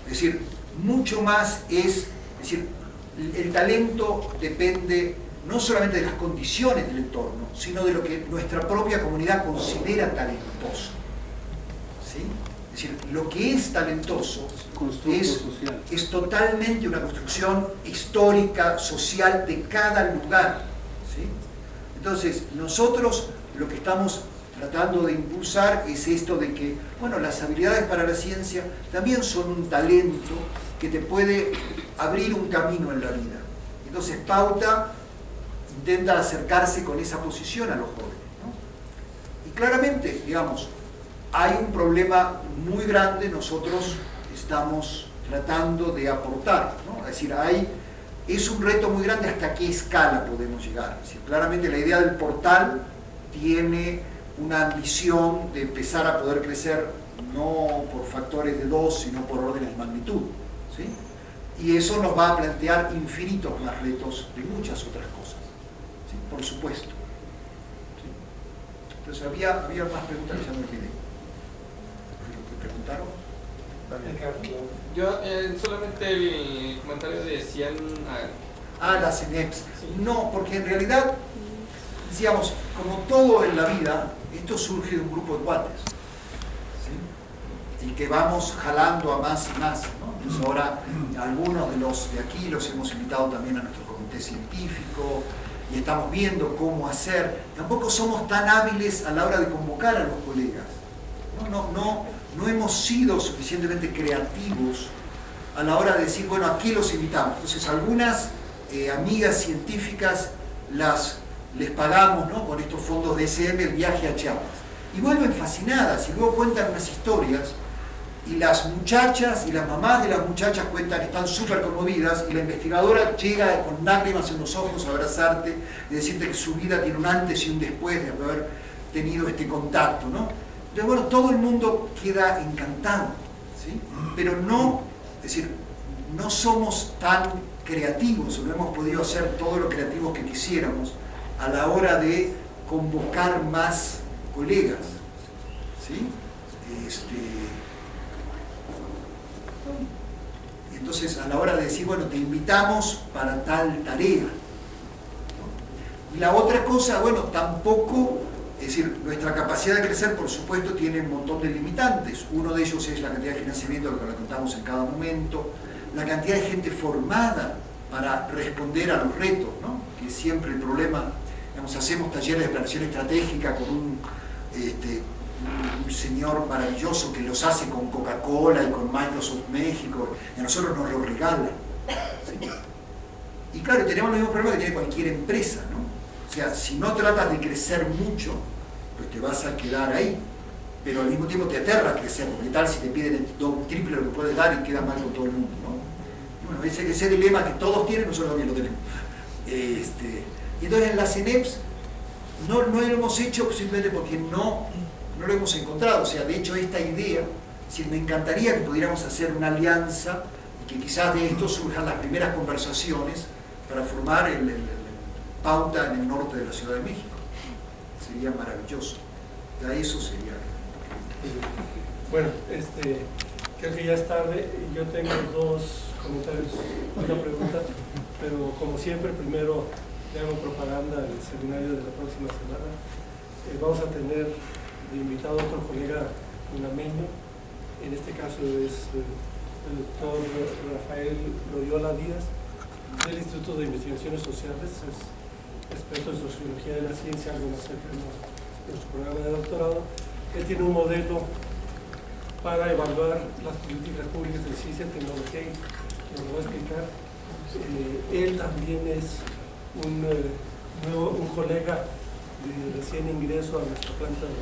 Es decir, mucho más es decir, el talento depende no solamente de las condiciones del entorno, sino de lo que nuestra propia comunidad considera talentoso. ¿Sí? Es decir, lo que es talentoso es totalmente una construcción histórica, social de cada lugar. ¿Sí? Entonces, nosotros lo que estamos tratando de impulsar es esto de que, bueno, las habilidades para la ciencia también son un talento que te puede abrir un camino en la vida. Entonces, Pauta intenta acercarse con esa posición a los jóvenes, ¿no? Y claramente, digamos, hay un problema muy grande. Nosotros estamos tratando de aportar, ¿no? Es decir, es un reto muy grande hasta qué escala podemos llegar. Es decir, claramente la idea del portal tiene una ambición de empezar a poder crecer no por factores de 2, sino por órdenes de magnitud, ¿sí? Y eso nos va a plantear infinitos más retos de muchas otras cosas, ¿sí? Por supuesto. ¿Sí? Entonces había más preguntas que ya me olvidé. ¿Me preguntaron? Yo solamente el comentario de 100... las CENEPS. No, porque en realidad, decíamos, como todo en la vida, esto surge de un grupo de cuates, ¿sí? Y que vamos jalando a más y más, ¿no? Entonces ahora algunos de los de aquí los hemos invitado también a nuestro comité científico y estamos viendo cómo hacer. Tampoco somos tan hábiles a la hora de convocar a los colegas. No hemos sido suficientemente creativos a la hora de decir, bueno, aquí los invitamos. Entonces algunas amigas científicas les pagamos, ¿no?, con estos fondos de SM el viaje a Chiapas. Y vuelven fascinadas y luego cuentan unas historias y las muchachas y las mamás de las muchachas cuentan, están súper conmovidas y la investigadora llega con lágrimas en los ojos a abrazarte y decirte que su vida tiene un antes y un después de haber tenido este contacto, ¿no? Entonces, bueno, todo el mundo queda encantado, ¿sí? Pero no, es decir, no somos tan creativos, no hemos podido hacer todo lo creativos que quisiéramos a la hora de convocar más colegas, ¿sí? Entonces, a la hora de decir, bueno, te invitamos para tal tarea, ¿no? Y la otra cosa, bueno, tampoco, es decir, nuestra capacidad de crecer, por supuesto, tiene un montón de limitantes. Uno de ellos es la cantidad de financiamiento que la contamos en cada momento, la cantidad de gente formada para responder a los retos, ¿no? Que es siempre el problema. Digamos, hacemos talleres de planificación estratégica con un señor maravilloso que los hace con Coca-Cola y con Microsoft México, y a nosotros nos lo regalan, ¿sí? Y claro, tenemos los mismos problemas que tiene cualquier empresa, ¿no? O sea, si no tratas de crecer mucho, pues te vas a quedar ahí, pero al mismo tiempo te aterra crecer, porque tal si te piden el triple lo que puedes dar y queda mal con todo el mundo, ¿no? Bueno, ese dilema que todos tienen, nosotros también lo tenemos. Y entonces en las CENEPS no lo hemos hecho simplemente porque no lo hemos encontrado. O sea, de hecho esta idea, si me encantaría que pudiéramos hacer una alianza y que quizás de esto surjan las primeras conversaciones para formar el Pauta en el norte de la Ciudad de México. Sería maravilloso. Ya eso sería. Bueno, creo que ya es tarde. Yo tengo dos comentarios, una pregunta, pero como siempre, primero le hago propaganda al seminario de la próxima semana. Vamos a tener de invitado a otro colega unameño, en este caso es el doctor Rafael Loyola Díaz, del Instituto de Investigaciones Sociales, es experto en sociología de la ciencia, algo más cercano a nuestro programa de doctorado. Él tiene un modelo para evaluar las políticas públicas de ciencia y tecnología, que nos va a explicar. Él también es un colega de recién ingreso a nuestra planta de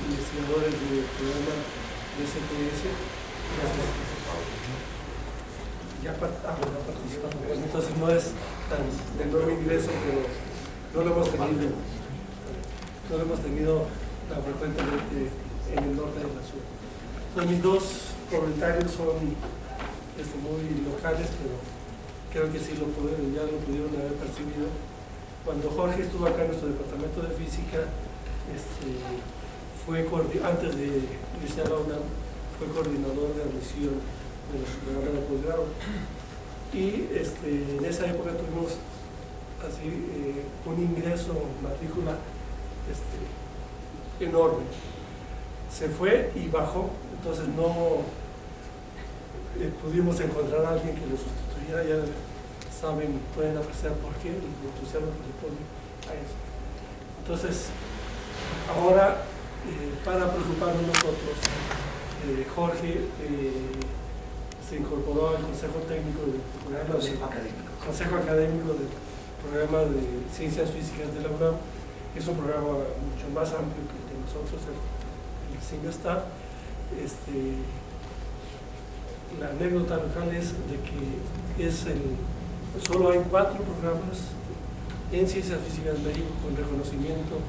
investigadores del programa de STS. Ya participado. Entonces no es tan de nuevo ingreso, pero no lo hemos tenido tan frecuentemente en el norte de la ciudad. Entonces, mis dos comentarios son muy locales, pero creo que sí ya lo pudieron haber percibido. Cuando Jorge estuvo acá en nuestro departamento de física, antes de iniciar la UNAM, fue coordinador de admisión de nuestro programa de posgrado. Y en esa época tuvimos un ingreso, matrícula enorme. Se fue y bajó, entonces no pudimos encontrar a alguien que lo sustituyera. Ya saben, pueden apreciar por qué, el entusiasmo que le pone a eso. Entonces, ahora, para preocuparnos nosotros, Jorge se incorporó al Consejo Técnico del programa Consejo Académico del programa de Ciencias Físicas de la UNAM, que es un programa mucho más amplio que el de nosotros, el diseño staff. la anécdota local es de que solo hay 4 programas en ciencias físicas en México con reconocimiento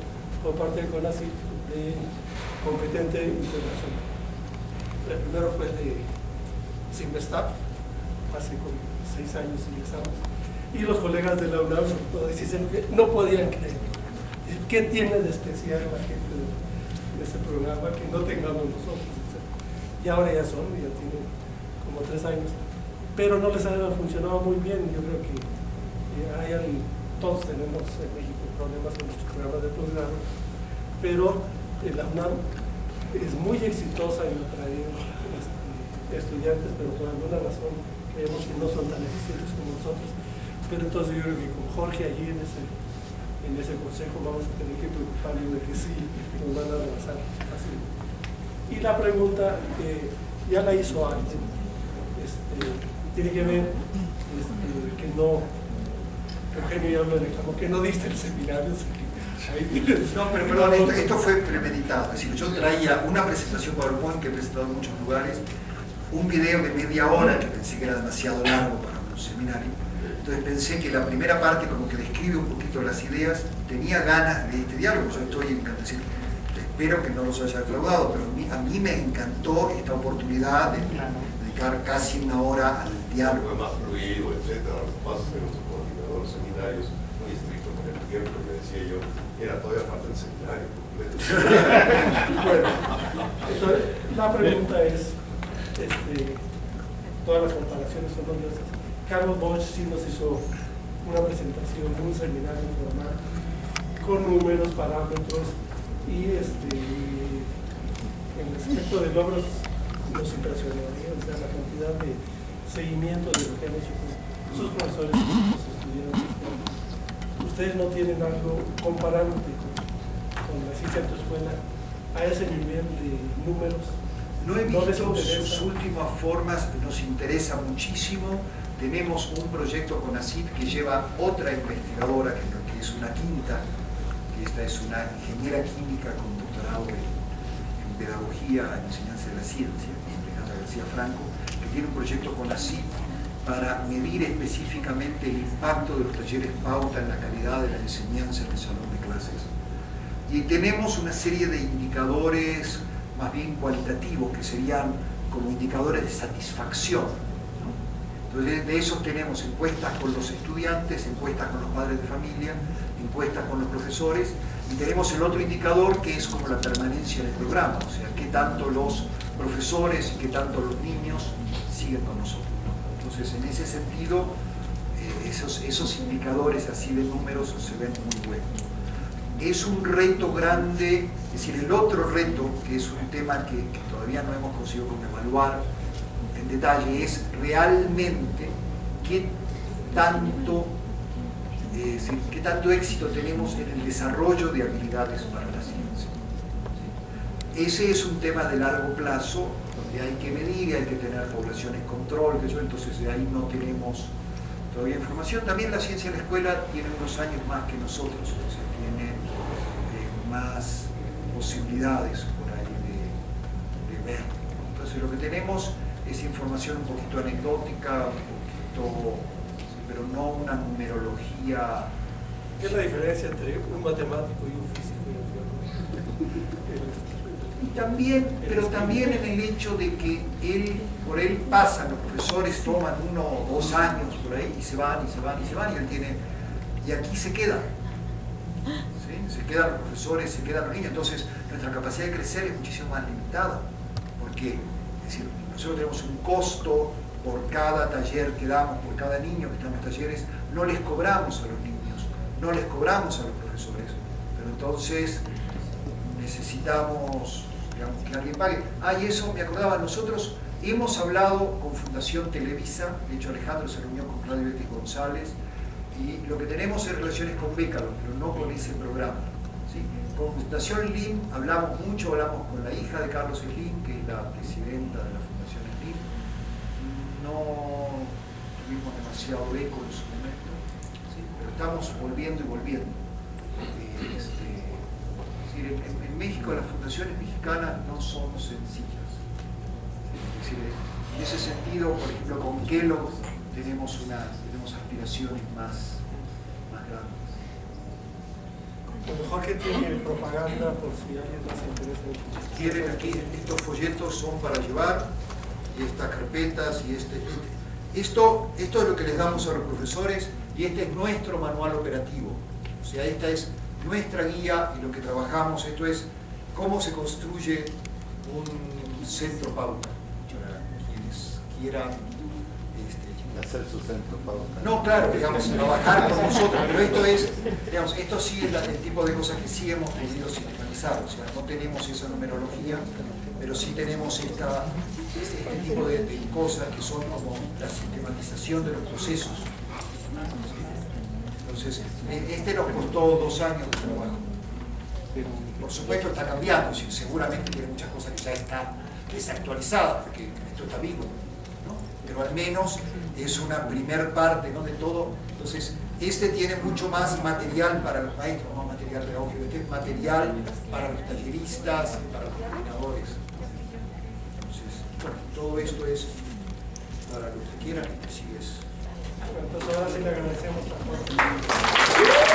por parte del CONACYT de competente internacional. El primero fue de Simvestab, hace como 6 años ingresamos, y los colegas de la UNAM dicen que no podían creer. ¿Qué tiene de especial la gente de ese programa que no tengamos nosotros? Y ahora ya tienen como 3 años, pero no les ha funcionado muy bien. Yo creo que todos tenemos en México problemas con nuestros programas de posgrado, pero la UNAM es muy exitosa en atraer estudiantes, pero por alguna razón creemos que no son tan eficientes como nosotros. Pero entonces yo creo que con Jorge allí en ese consejo vamos a tener que preocuparnos de que sí nos van a rebasar fácilmente. Y la pregunta que ya la hizo alguien, tiene que ver que no, Eugenio ya lo reclamó, que no diste el seminario. No, pero perdón, esto fue premeditado. Es decir, yo traía una presentación PowerPoint que he presentado en muchos lugares, un video de media hora que pensé que era demasiado largo para un seminario. Entonces pensé que la primera parte como que describe un poquito las ideas, tenía ganas de este diálogo. Yo estoy encantado, espero que no los haya defraudado, pero a mí me encantó esta oportunidad de dedicar casi una hora al diálogo. Fue más fluido, etcétera. Lo que pasa es que nuestro coordinador de seminarios, muy estricto con el tiempo, me decía yo, era todavía falta el seminario completo. Bueno, entonces, la pregunta es, todas las comparaciones son odiosas. Carlos Bosch sí nos hizo una presentación, un seminario informal, con números, parámetros, y en el aspecto de logros nos impresionaría, o sea, la cantidad de seguimiento de lo que han hecho sus profesores y sus estudiantes. Ustedes no tienen algo comparándote con la ciencia en tu escuela a ese nivel de números. No he visto sus últimas formas, nos interesa muchísimo. Tenemos un proyecto con CONACYT que lleva otra investigadora, que es una quinta, que esta es una ingeniera química con doctorado en pedagogía, en enseñanza de la ciencia, Alejandra García Franco, que tiene un proyecto con CONACYT para medir específicamente el impacto de los talleres pauta en la calidad de la enseñanza en el salón de clases. Y tenemos una serie de indicadores más bien cualitativos que serían como indicadores de satisfacción, ¿no? Entonces de esos tenemos encuestas con los estudiantes, encuestas con los padres de familia, encuestas con los profesores, y tenemos el otro indicador que es como la permanencia en el programa, o sea, qué tanto los profesores y qué tanto los niños siguen con nosotros, ¿no? Entonces en ese sentido esos indicadores así de números se ven muy buenos. Es un reto grande, es decir, el otro reto, que es un tema que todavía no hemos conseguido como evaluar en detalle, es realmente qué tanto éxito tenemos en el desarrollo de habilidades para la ciencia. ¿Sí? Ese es un tema de largo plazo, donde hay que medir y hay que tener poblaciones control, entonces de ahí no tenemos todavía información. También la ciencia en la escuela tiene unos años más que nosotros, o sea, tiene más posibilidades por ahí de ver. Entonces lo que tenemos es información un poquito anecdótica, pero no una numerología. ¿Qué es la diferencia entre un matemático y un físico y un También, pero también en el hecho de que por él pasan, los profesores toman 1 o 2 años por ahí y se van, y él tiene, y aquí se quedan. ¿Sí? Se quedan los profesores, se quedan los niños, entonces nuestra capacidad de crecer es muchísimo más limitada, porque es decir, nosotros tenemos un costo por cada taller que damos, por cada niño que está en los talleres, no les cobramos a los niños, no les cobramos a los profesores, pero entonces necesitamos, digamos, que alguien pague. Y eso me acordaba, nosotros hemos hablado con Fundación Televisa, de hecho Alejandro se reunió con Claudio Betis González, y lo que tenemos es relaciones con Bécalo, pero no con ese programa. ¿Sí? Con Fundación Slim hablamos mucho, hablamos con la hija de Carlos Slim, que es la presidenta de la Fundación Slim. No tuvimos demasiado eco en su momento, ¿sí? Pero estamos volviendo y volviendo. Es decir, en México las fundaciones mexicanas no son sencillas. Es decir, En ese sentido, por ejemplo, con Kellogg tenemos aspiraciones más grandes. Lo mejor que tiene propaganda, por si alguien más se interesa. Tienen aquí, estos folletos son para llevar, y estas carpetas, y esto es lo que les damos a los profesores, y este es nuestro manual operativo. O sea, esta es nuestra guía, y lo que trabajamos, esto es cómo se construye un centro pauta. Para quienes quieran hacer su centro pauta. No, claro, digamos, trabajar con nosotros, pero esto es, digamos, esto sí es el tipo de cosas que sí hemos podido sistematizar, o sea, no tenemos esa numerología, pero sí tenemos este tipo de cosas que son como la sistematización de los procesos. Entonces, este nos costó 2 años de trabajo. Pero, por supuesto, está cambiando, seguramente tiene muchas cosas que ya están desactualizadas, porque esto está vivo, ¿no? Pero al menos es una primer parte, ¿no?, de todo. Entonces, este tiene mucho más material para los maestros, no material pedagógico, este es material para los talleristas, para los coordinadores. Entonces, bueno, todo esto es para los que quieran, y así es. Entonces ahora sí le agradecemos a todos.